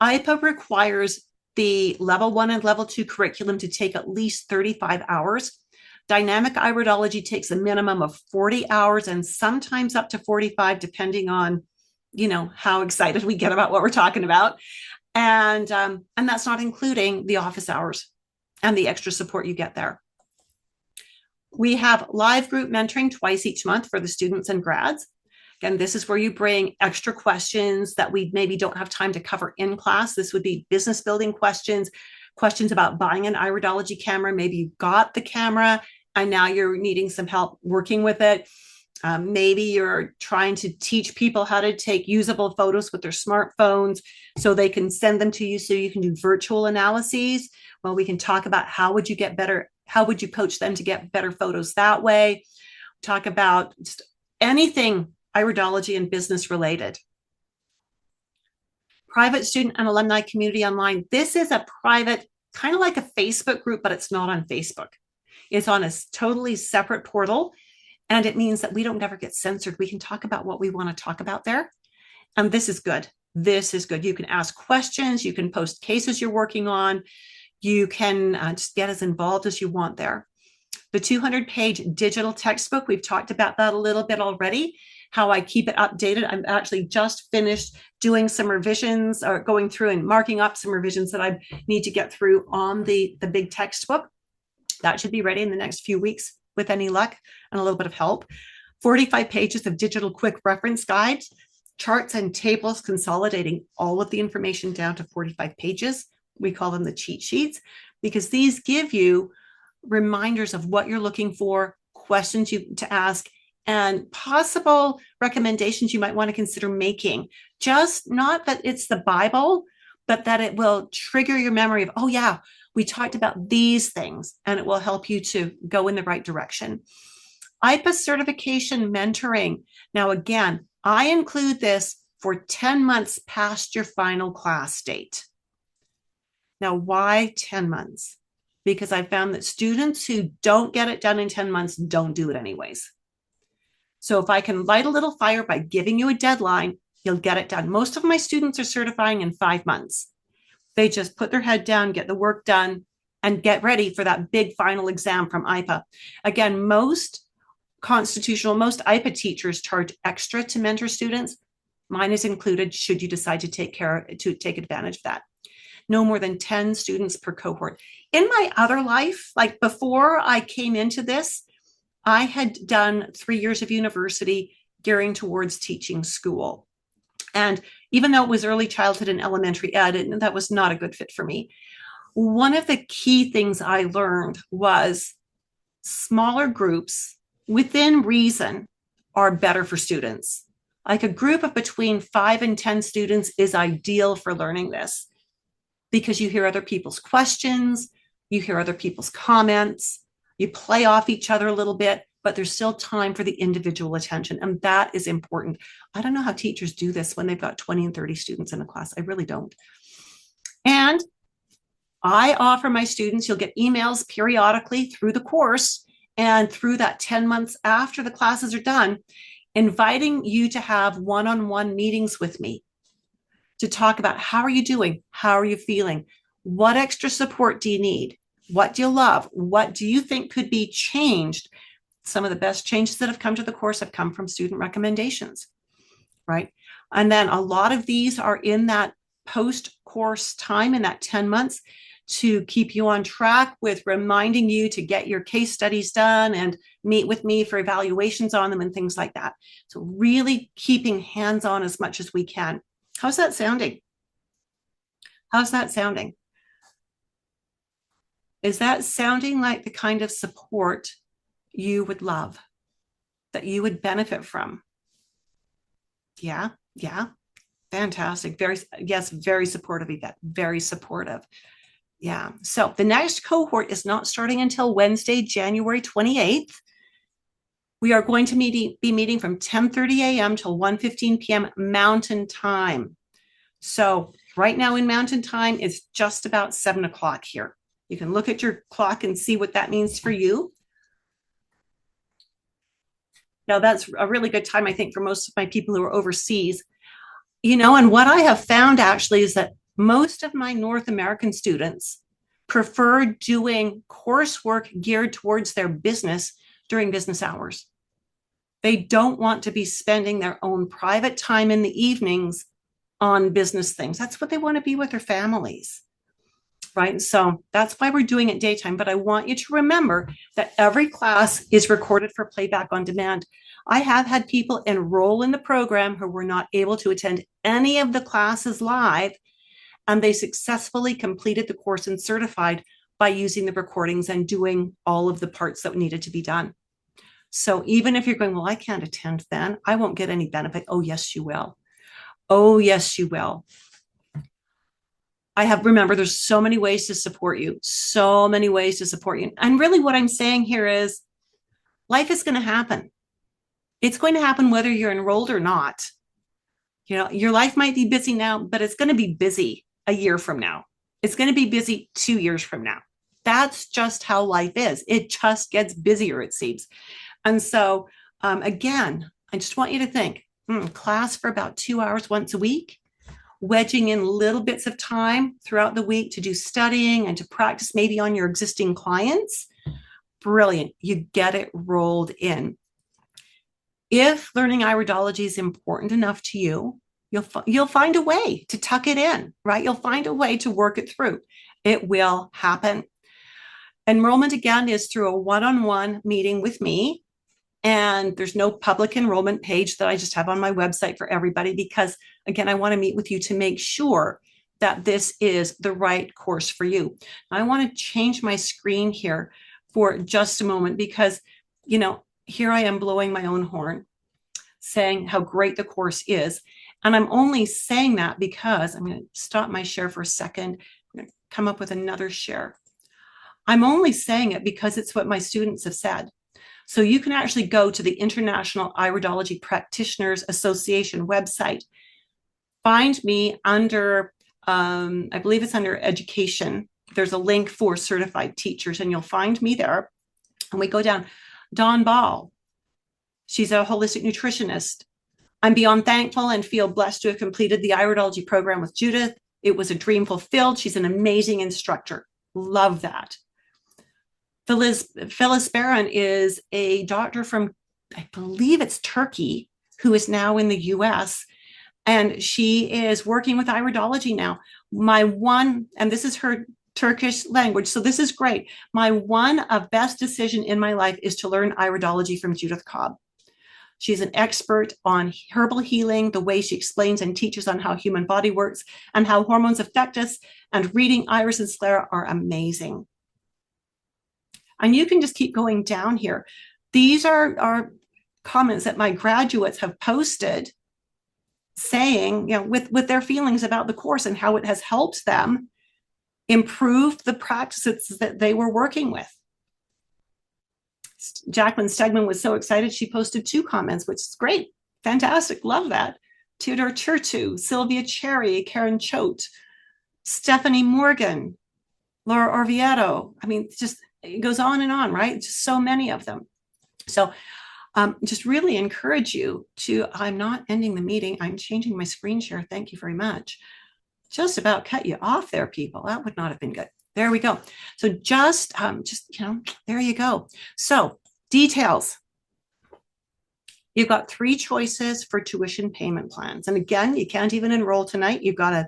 IPA requires the level 1 and level 2 curriculum to take at least 35 hours. Dynamic iridology takes a minimum of 40 hours and sometimes up to 45, depending on, how excited we get about what we're talking about. And that's not including the office hours and the extra support you get there. We have live group mentoring twice each month for the students and grads. Again, this is where you bring extra questions that we maybe don't have time to cover in class. This would be business building questions about buying an iridology camera. Maybe you got the camera and now you're needing some help working with it. Maybe you're trying to teach people how to take usable photos with their smartphones so they can send them to you so you can do virtual analyses. Well, we can talk about how would you coach them to get better photos that way. Talk about just anything iridology and business related. Private student and alumni community online. This is a private, kind of like a Facebook group, but it's not on Facebook. It's on a totally separate portal. And it means that we don't never get censored. We can talk about what we want to talk about there. And this is good. This is good. You can ask questions. You can post cases you're working on. You can just get as involved as you want there. The 200-page digital textbook, we've talked about that a little bit already, how I keep it updated. I'm actually just finished doing some revisions or going through and marking up some revisions that I need to get through on the big textbook. That should be ready in the next few weeks with any luck and a little bit of help. 45 pages of digital quick reference guides, charts and tables consolidating all of the information down to 45 pages. We call them the cheat sheets because these give you reminders of what you're looking for, questions to ask, and possible recommendations you might want to consider making. Just not that it's the Bible, but that it will trigger your memory of, oh yeah, we talked about these things, and it will help you to go in the right direction. IPA certification mentoring. Now, again, I include this for 10 months past your final class date. Now, why 10 months? Because I found that students who don't get it done in 10 months don't do it anyways. So if I can light a little fire by giving you a deadline, you'll get it done. Most of my students are certifying in 5 months. They just put their head down, get the work done, and get ready for that big final exam from IPA. Again, most IPA teachers charge extra to mentor students. Mine is included should you decide to take advantage of that. No more than 10 students per cohort. In my other life, like before I came into this, I had done 3 years of university gearing towards teaching school. And even though it was early childhood and elementary ed, and that was not a good fit for me, one of the key things I learned was smaller groups within reason are better for students. Like a group of between 5 and 10 students is ideal for learning this because you hear other people's questions, you hear other people's comments, you play off each other a little bit, but there's still time for the individual attention. And that is important. I don't know how teachers do this when they've got 20 and 30 students in a class. I really don't. And I offer my students, you'll get emails periodically through the course and through that 10 months after the classes are done, inviting you to have one-on-one meetings with me to talk about how are you doing? How are you feeling? What extra support do you need? What do you love? What do you think could be changed? Some of the best changes that have come to the course have come from student recommendations, right? And then a lot of these are in that post-course time in that 10 months to keep you on track with reminding you to get your case studies done and meet with me for evaluations on them and things like that. So really keeping hands-on as much as we can. How's that sounding? How's that sounding? Is that sounding like the kind of support you would love, that you would benefit from? Yeah, fantastic. Very supportive, Yvette, very supportive. Yeah, so the next cohort is not starting until Wednesday, January 28th. We are going to be meeting from 10:30 a.m. till 1:15 p.m. Mountain Time. So right now in Mountain Time, it's just about 7 o'clock here. You can look at your clock and see what that means for you. Now, that's a really good time, I think, for most of my people who are overseas. You know, and what I have found actually is that most of my North American students prefer doing coursework geared towards their business during business hours. They don't want to be spending their own private time in the evenings on business things. That's what they want to be with their families, right? So that's why we're doing it daytime. But I want you to remember that every class is recorded for playback on demand. I have had people enroll in the program who were not able to attend any of the classes live, and they successfully completed the course and certified by using the recordings and doing all of the parts that needed to be done. So even if you're going, well, I can't attend then, I won't get any benefit. Oh, yes, you will. Oh, yes, you will. Remember, there's so many ways to support you, so many ways to support you. And really what I'm saying here is life is going to happen. It's going to happen whether you're enrolled or not. Your life might be busy now, but it's going to be busy a year from now. It's going to be busy 2 years from now. That's just how life is. It just gets busier, it seems. And so, again, I just want you to think, class for about 2 hours once a week, wedging in little bits of time throughout the week to do studying and to practice maybe on your existing clients. Brilliant. You get it rolled in. If learning iridology is important enough to you, you'll find a way to tuck it in, right? You'll find a way to work it through. It will happen. Enrollment, again, is through a one-on-one meeting with me. And there's no public enrollment page that I just have on my website for everybody because, again, I want to meet with you to make sure that this is the right course for you. I want to change my screen here for just a moment because, here I am blowing my own horn, saying how great the course is. And I'm only saying that because I'm going to stop my share for a second. I'm going to come up with another share. I'm only saying it because it's what my students have said. So you can actually go to the International Iridology Practitioners Association website, find me under, I believe it's under education. There's a link for certified teachers and you'll find me there. And we go down. Dawn Ball, she's a holistic nutritionist. I'm beyond thankful and feel blessed to have completed the iridology program with Judith. It was a dream fulfilled. She's an amazing instructor. Love that. Phyllis Barron is a doctor from, I believe it's Turkey, who is now in the US. And she is working with iridology now. And this is her Turkish language, so this is great. My one of best decision in my life is to learn iridology from Judith Cobb. She's an expert on herbal healing, the way she explains and teaches on how human body works and how hormones affect us. And reading Iris and Sclera are amazing. And you can just keep going down here. These are comments that my graduates have posted saying, with their feelings about the course and how it has helped them improve the practices that they were working with. Jacqueline Stegman was so excited. She posted 2 comments, which is great. Fantastic. Love that. Tudor Churchu, Sylvia Cherry, Karen Choate, Stephanie Morgan, Laura Orvieto. I mean, it goes on and on, right? Just so many of them. So just really encourage you to, I'm not ending the meeting. I'm changing my screen share. Thank you very much. Just about cut you off there, people. That would not have been good. There we go. So just there you go. So details. You've got 3 choices for tuition payment plans. And again, you can't even enroll tonight. You've got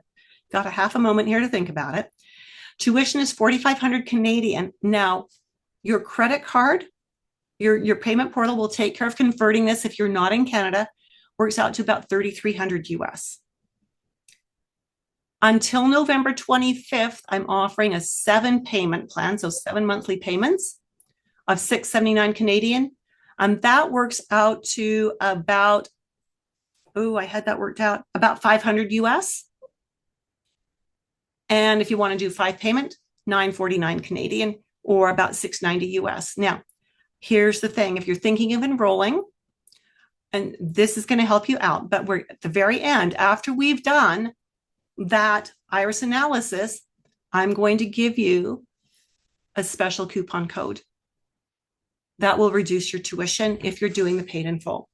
a half a moment here to think about it. Tuition is $4,500 Canadian. Now, your credit card, your payment portal will take care of converting this if you're not in Canada. Works out to about $3,300 US. Until November 25th, I'm offering a 7 payment plan, so 7 monthly payments of $679 Canadian. And that works out to about, I had that worked out, about $500 US. And if you want to do 5 payment, $949 Canadian or about $690 US. Now, here's the thing. If you're thinking of enrolling, and this is going to help you out, but we're at the very end, after we've done that iris analysis, I'm going to give you a special coupon code that will reduce your tuition if you're doing the paid in full.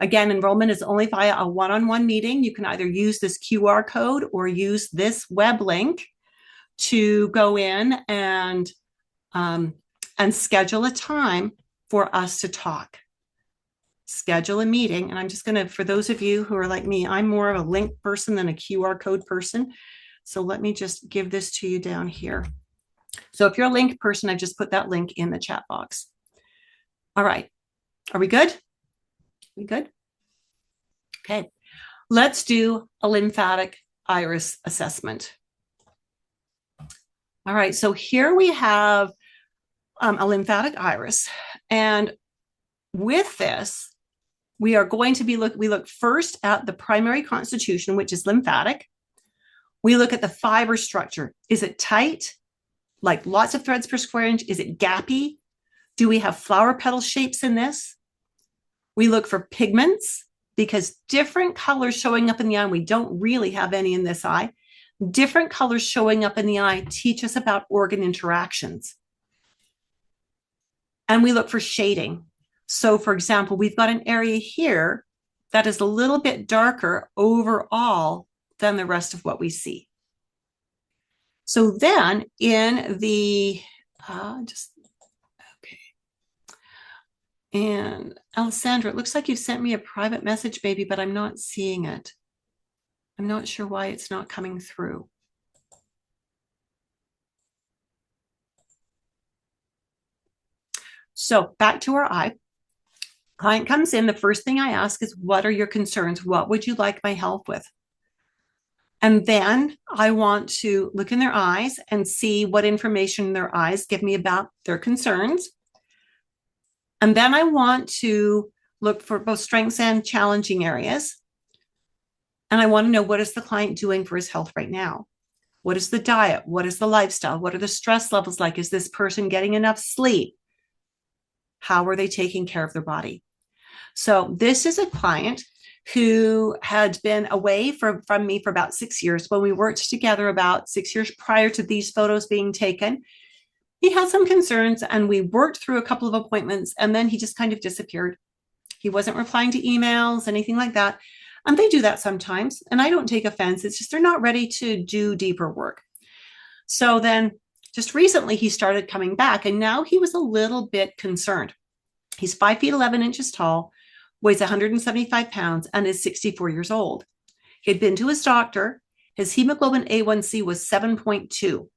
Again, enrollment is only via a one-on-one meeting. You can either use this QR code or use this web link to go in and schedule a time for us to talk. Schedule a meeting. And I'm just going to, for those of you who are like me, I'm more of a link person than a QR code person. So let me just give this to you down here. So if you're a link person, I've just put that link in the chat box. All right. Are we good? We good? Okay. Let's do a lymphatic iris assessment. All right. So here we have a lymphatic iris. And with this, we are going to be we look first at the primary constitution, which is lymphatic. We look at the fiber structure. Is it tight? Like lots of threads per square inch? Is it gappy? Do we have flower petal shapes in this? We look for pigments. because different colors showing up in the eye, we don't really have any in this eye, different colors showing up in the eye teach us about organ interactions. And we look for shading. So for example, we've got an area here that is a little bit darker overall than the rest of what we see. So then in the, okay. And Alessandra, it looks like you sent me a private message, baby, but I'm not seeing it. I'm not sure why it's not coming through. So back to our eye. Client comes in, the first thing I ask is, what are your concerns? What would you like my help with? And then I want to look in their eyes and see what information their eyes give me about their concerns. And then I want to look for both strengths and challenging areas. And I want to know, what is the client doing for his health right now? What is the diet? What is the lifestyle? What are the stress levels like? Is this person getting enough sleep? How are they taking care of their body? So this is a client who had been away from me for about 6 years. When we worked together about 6 years prior to these photos being taken, he had some concerns and we worked through a couple of appointments, and then he just kind of disappeared. He wasn't replying to emails, anything like that. And they do that sometimes. And I don't take offense. It's just they're not ready to do deeper work. So then just recently he started coming back, and now he was a little bit concerned. He's 5 feet 11 inches tall, weighs 175 pounds, and is 64 years old. He had been to his doctor. His hemoglobin A1C was 7.2.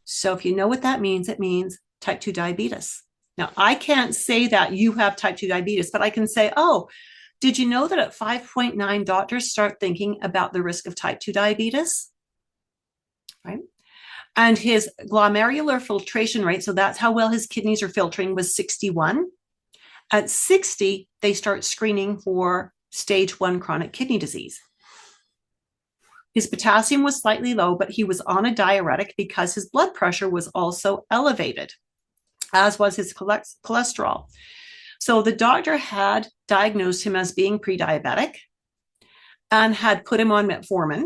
So if you know what that means, it means type 2 diabetes. Now, I can't say that you have type 2 diabetes, but I can say, oh, did you know that at 5.9, doctors start thinking about the risk of type 2 diabetes? Right? And his glomerular filtration rate, so that's how well his kidneys are filtering, was 61. At 60, they start screening for stage 1 chronic kidney disease. His potassium was slightly low, but he was on a diuretic because his blood pressure was also elevated, as was his cholesterol. So the doctor had diagnosed him as being pre-diabetic and had put him on metformin,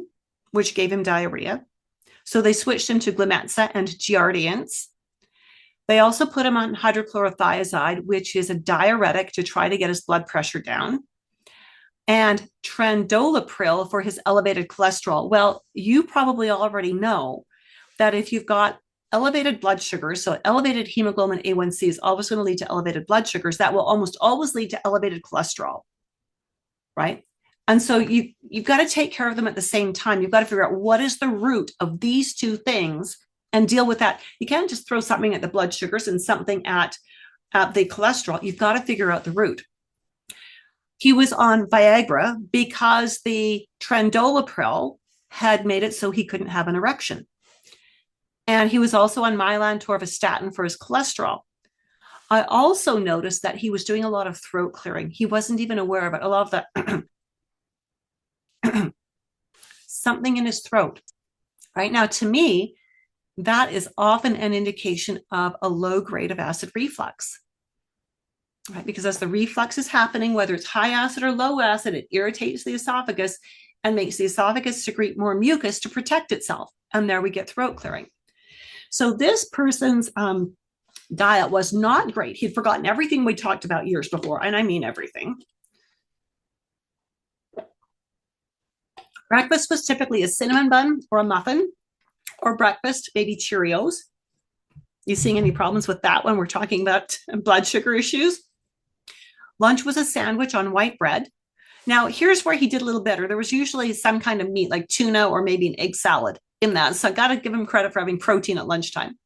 which gave him diarrhea. So they switched him to Glumetza and Jardiance. They also put him on hydrochlorothiazide, which is a diuretic to try to get his blood pressure down, and Trandolapril for his elevated cholesterol. Well, you probably already know that if you've got elevated blood sugars, so elevated hemoglobin A1C is always going to lead to elevated blood sugars. That will almost always lead to elevated cholesterol, right? And so you've got to take care of them at the same time. You've got to figure out what is the root of these two things and deal with that. You can't just throw something at the blood sugars and something at the cholesterol. You've got to figure out the root. He was on Viagra because the Trandolapril had made it so he couldn't have an erection. And he was also on Mylan torvastatin for his cholesterol. I also noticed that he was doing a lot of throat clearing. He wasn't even aware of it. A lot of that something in his throat. Right now, to me, that is often an indication of a low grade of acid reflux. Right? Because as the reflux is happening, whether it's high acid or low acid, it irritates the esophagus and makes the esophagus secrete more mucus to protect itself. And there we get throat clearing. So this person's diet was not great. He'd forgotten everything we talked about years before, and I mean everything. Breakfast was typically a cinnamon bun or a muffin, or breakfast, maybe Cheerios. You seeing any problems with that when we're talking about blood sugar issues? Lunch was a sandwich on white bread. Now, here's where he did a little better. There was usually some kind of meat, like tuna or maybe an egg salad in that. So I got to give him credit for having protein at lunchtime.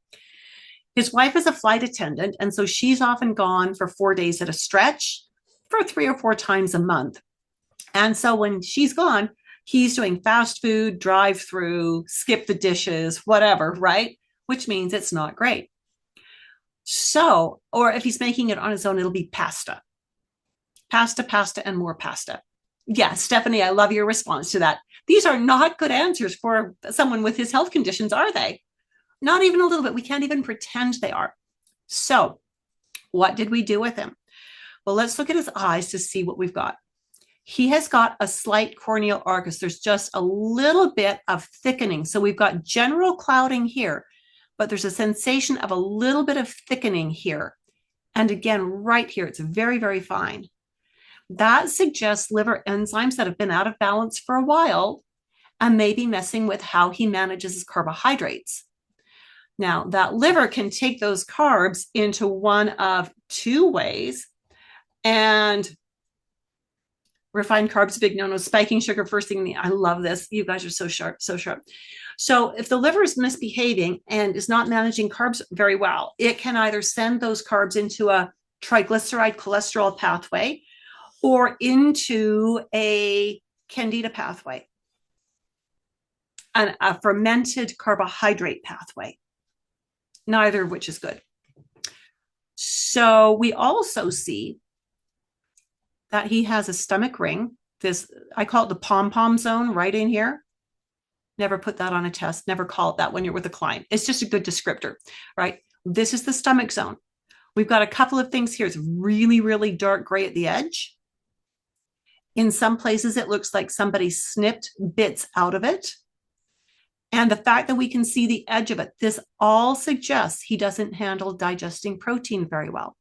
His wife is a flight attendant, and so she's often gone for 4 days at a stretch for 3 or 4 times a month. And so when she's gone, he's doing fast food, drive-through, skip the dishes, whatever, right? Which means it's not great. So, or if he's making it on his own, it'll be pasta. Pasta, and more pasta. Yeah, Stephanie, I love your response to that. These are not good answers for someone with his health conditions, are they? Not even a little bit. We can't even pretend they are. So what did we do with him? Well, let's look at his eyes to see what we've got. He has got a slight corneal arcus. There's just a little bit of thickening. So we've got general clouding here, but there's a sensation of a little bit of thickening here. And again, right here, it's very, very fine. That suggests liver enzymes that have been out of balance for a while and maybe messing with how he manages his carbohydrates. Now, that liver can take those carbs into one of two ways. And refined carbs, big no-no, spiking sugar first thing. I love this. You guys are so sharp, so sharp. So if the liver is misbehaving and is not managing carbs very well, it can either send those carbs into a triglyceride cholesterol pathway or into a candida pathway and a fermented carbohydrate pathway, neither of which is good. So we also see that he has a stomach ring. This, I call it the pom-pom zone right in here. Never put that on a test. Never call it that when you're with a client. It's just a good descriptor, right? This is the stomach zone. We've got a couple of things here. It's really, really dark gray at the edge. In some places, it looks like somebody snipped bits out of it. And the fact that we can see the edge of it, this all suggests he doesn't handle digesting protein very well.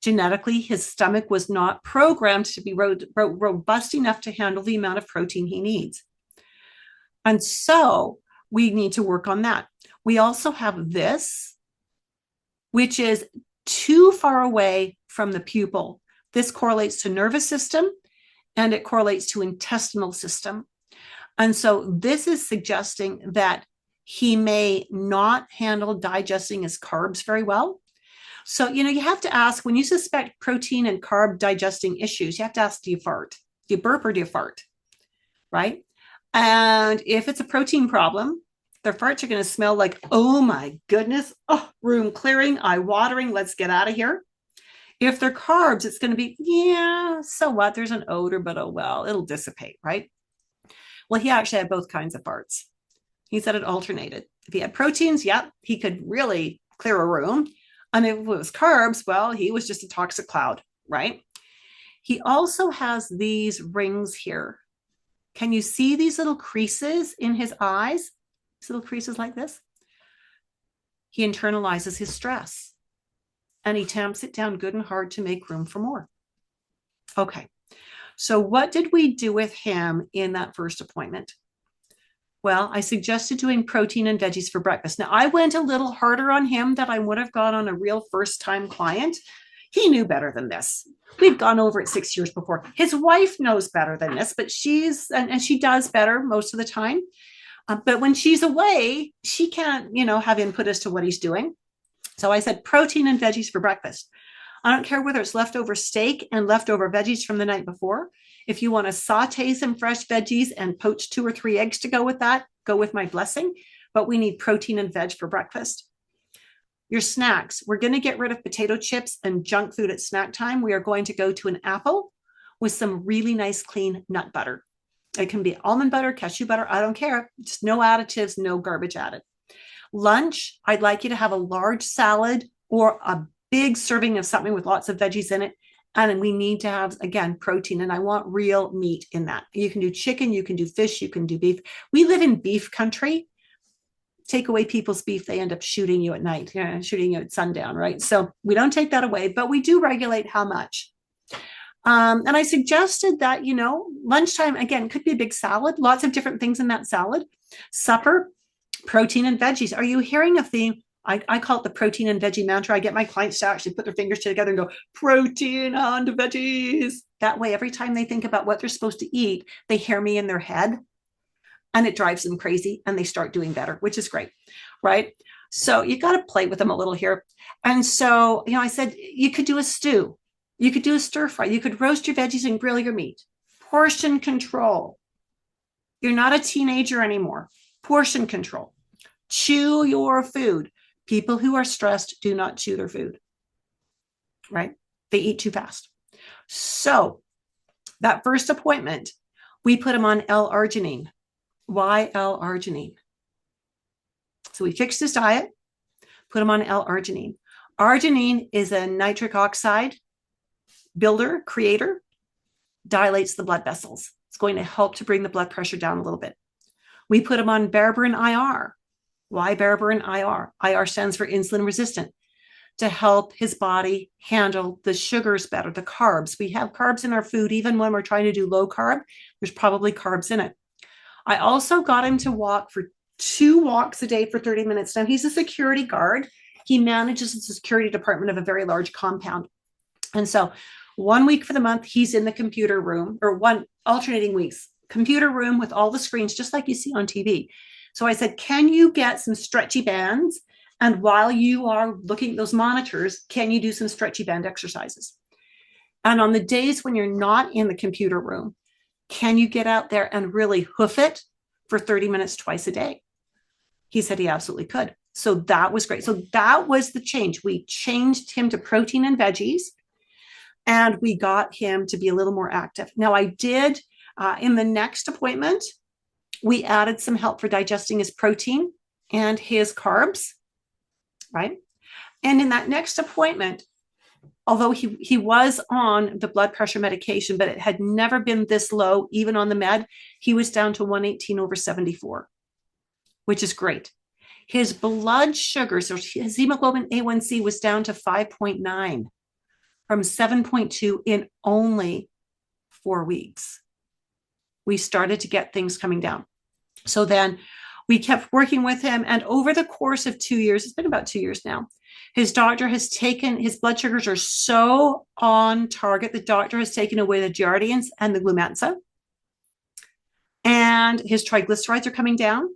Genetically, his stomach was not programmed to be robust enough to handle the amount of protein he needs. And so we need to work on that. We also have this, which is too far away from the pupil. This correlates to nervous system and it correlates to intestinal system. And so this is suggesting that he may not handle digesting his carbs very well. So, you have to ask, when you suspect protein and carb digesting issues, you have to ask, do you fart? Do you burp or do you fart? Right? And if it's a protein problem, their farts are going to smell like, oh my goodness, oh, room clearing, eye watering, let's get out of here. If they're carbs, it's going to be, yeah, so what? There's an odor, but oh well, it'll dissipate, right? Well, he actually had both kinds of farts. He said it alternated. If he had proteins, yeah, he could really clear a room. And if it was carbs, well, he was just a toxic cloud, right? He also has these rings here. Can you see these little creases in his eyes? These little creases like this? He internalizes his stress and he tamps it down good and hard to make room for more. Okay, so what did we do with him in that first appointment? Well, I suggested doing protein and veggies for breakfast. Now, I went a little harder on him than I would have gone on a real first-time client. He knew better than this. We've gone over it 6 years before. His wife knows better than this, but and she does better most of the time. But when she's away, she can't, have input as to what he's doing. So I said protein and veggies for breakfast. I don't care whether it's leftover steak and leftover veggies from the night before. If you want to saute some fresh veggies and poach 2 or 3 eggs to go with that, go with my blessing. But we need protein and veg for breakfast. Your snacks, we're going to get rid of potato chips and junk food at snack time. We are going to go to an apple with some really nice clean nut butter. It can be almond butter, cashew butter, I don't care. Just no additives, no garbage added. Lunch, I'd like you to have a large salad or a big serving of something with lots of veggies in it. And we need to have, again, protein. And I want real meat in that. You can do chicken, you can do fish, you can do beef. We live in beef country. Take away people's beef, they end up shooting you at night, shooting you at sundown, right? So we don't take that away, but we do regulate how much. And I suggested that, lunchtime, again, could be a big salad, lots of different things in that salad. Supper, protein and veggies. Are you hearing a theme? I call it the protein and veggie mantra. I get my clients to actually put their fingers together and go, protein and veggies. That way, every time they think about what they're supposed to eat, they hear me in their head and it drives them crazy and they start doing better, which is great, right? So you got to play with them a little here. And so, I said, you could do a stew. You could do a stir fry. You could roast your veggies and grill your meat. Portion control. You're not a teenager anymore. Portion control. Chew your food. People who are stressed do not chew their food, right? They eat too fast. So that first appointment, we put him on L-arginine. Why L-arginine? So we fixed his diet, put him on L-arginine. Arginine is a nitric oxide builder, creator, dilates the blood vessels. It's going to help to bring the blood pressure down a little bit. We put him on berberine IR. Why berberine IR? IR stands for insulin resistant, to help his body handle the sugars better, the carbs. We have carbs in our food, even when we're trying to do low carb, there's probably carbs in it. I also got him to walk for 2 walks a day for 30 minutes. Now, he's a security guard. He manages the security department of a very large compound. And so 1 week for the month, he's in the computer room, or one alternating weeks, computer room with all the screens, just like you see on TV. So I said, can you get some stretchy bands? And while you are looking at those monitors, can you do some stretchy band exercises? And on the days when you're not in the computer room, can you get out there and really hoof it for 30 minutes twice a day? He said he absolutely could. So that was great. So that was the change. We changed him to protein and veggies, and we got him to be a little more active. Now, I did, in the next appointment, we added some help for digesting his protein and his carbs, right? And in that next appointment, although he was on the blood pressure medication, but it had never been this low, even on the med, he was down to 118/74, which is great. His blood sugar, so his hemoglobin A1C was down to 5.9 from 7.2 in only 4 weeks. We started to get things coming down. So then we kept working with him. And over the course of 2 years, it's been about 2 years now, his doctor has taken, his blood sugars are so on target. The doctor has taken away the Jardiance and the Glumetza. And his triglycerides are coming down.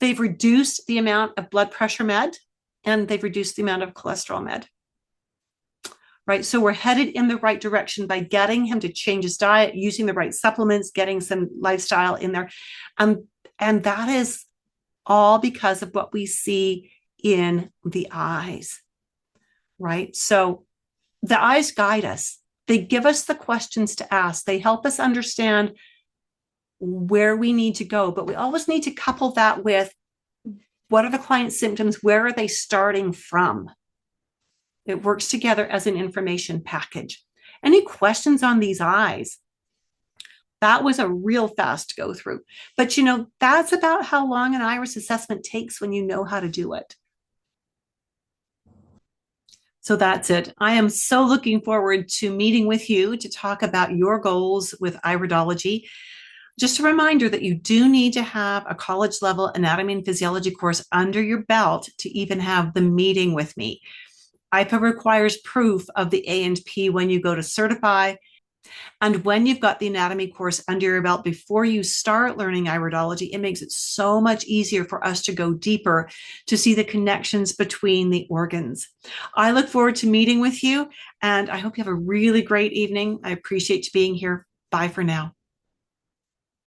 They've reduced the amount of blood pressure med, and they've reduced the amount of cholesterol med. Right. So we're headed in the right direction by getting him to change his diet, using the right supplements, getting some lifestyle in there. And that is all because of what we see in the eyes, right? So the eyes guide us. They give us the questions to ask. They help us understand where we need to go, but we always need to couple that with what are the client's symptoms? Where are they starting from? It works together as an information package. Any questions on these eyes? That was a real fast go through. But that's about how long an iris assessment takes when you know how to do it. So that's it. I am so looking forward to meeting with you to talk about your goals with iridology. Just a reminder that you do need to have a college level anatomy and physiology course under your belt to even have the meeting with me. IPA requires proof of the A&P when you go to certify. And when you've got the anatomy course under your belt before you start learning iridology, it makes it so much easier for us to go deeper to see the connections between the organs. I look forward to meeting with you, and I hope you have a really great evening. I appreciate you being here. Bye for now.